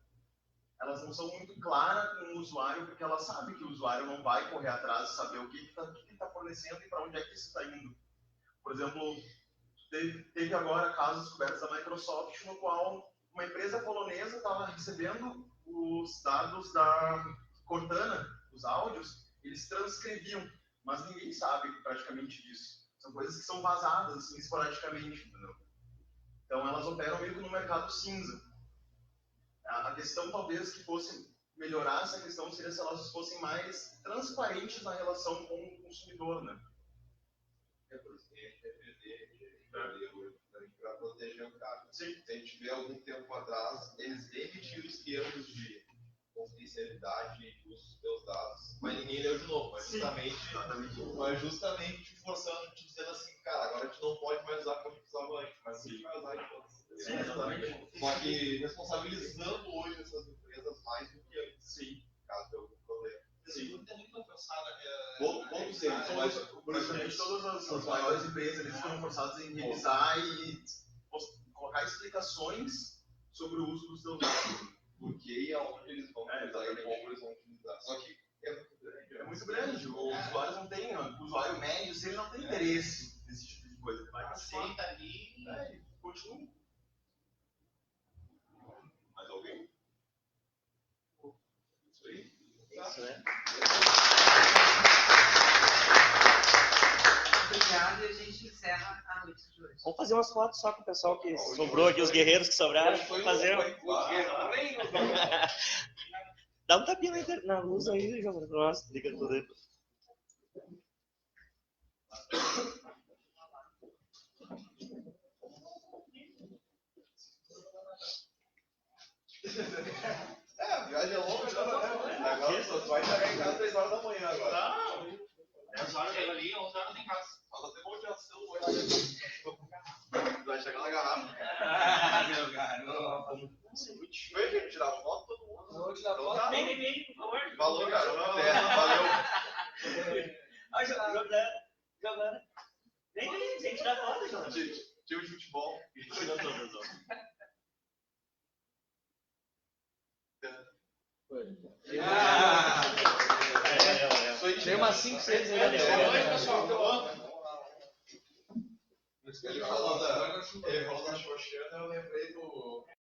Elas não são muito claras com o usuário, porque elas sabem que o usuário não vai correr atrás de saber o que está fornecendo e para onde é que isso está indo. Por exemplo, teve agora casos descobertos da Microsoft, no qual uma empresa polonesa estava recebendo os dados da Cortana, os áudios, eles transcreviam, mas ninguém sabe praticamente disso. São coisas que são vazadas, assim, esporadicamente, entendeu? Então elas operam meio que no mercado cinza. A questão, talvez, que fosse melhorar essa questão seria se elas fossem mais transparentes na relação com o consumidor, né? É por isso que a gente defender Mas justamente te forçando, te dizendo assim, cara, agora a gente não pode mais usar como usava antes, mas a gente vai usar então. Sim, exatamente. Só que responsabilizando hoje essas empresas mais do que antes. Sim. Caso dê algum problema. Sim. Tem muito forçado. Todos eles, mas Praticamente todas as maiores empresas eles ficam forçados em revisar e colocar explicações sobre o uso dos seus dados. porque e aonde eles vão utilizar e como eles vão utilizar. Só que é muito grande. É muito grande. O usuário não tem, o usuário médio, se ele não tem interesse nesse tipo de coisa, ele vai Aceita ali. e continua. Mais alguém? Isso aí. Isso, né? Obrigada, e a gente encerra a noite de hoje. Vamos fazer umas fotos só com o pessoal que sobrou aqui, os guerreiros que sobraram. Foi Fazer. guerreiro. Dá um tapinha na luz aí, João. Nossa, liga tudo aí. A viagem é longa agora, né? Agora só vai chegar em casa 3 horas da manhã agora. Não. 10 horas chega ali, 11 horas em casa. Fala até bom de ação hoje. Vai chegar na garrafa. Meu garoto. Vem, gente, tirar foto todo mundo. Vou tirar foto. Vem, por favor. Falou, cara. Valeu. Ah, Giovana. Vem tirar foto, Giovana. Time de futebol. Tira todas, ó. Tem umas 5, 6 aí. Ele falou da Xoxana, eu lembrei do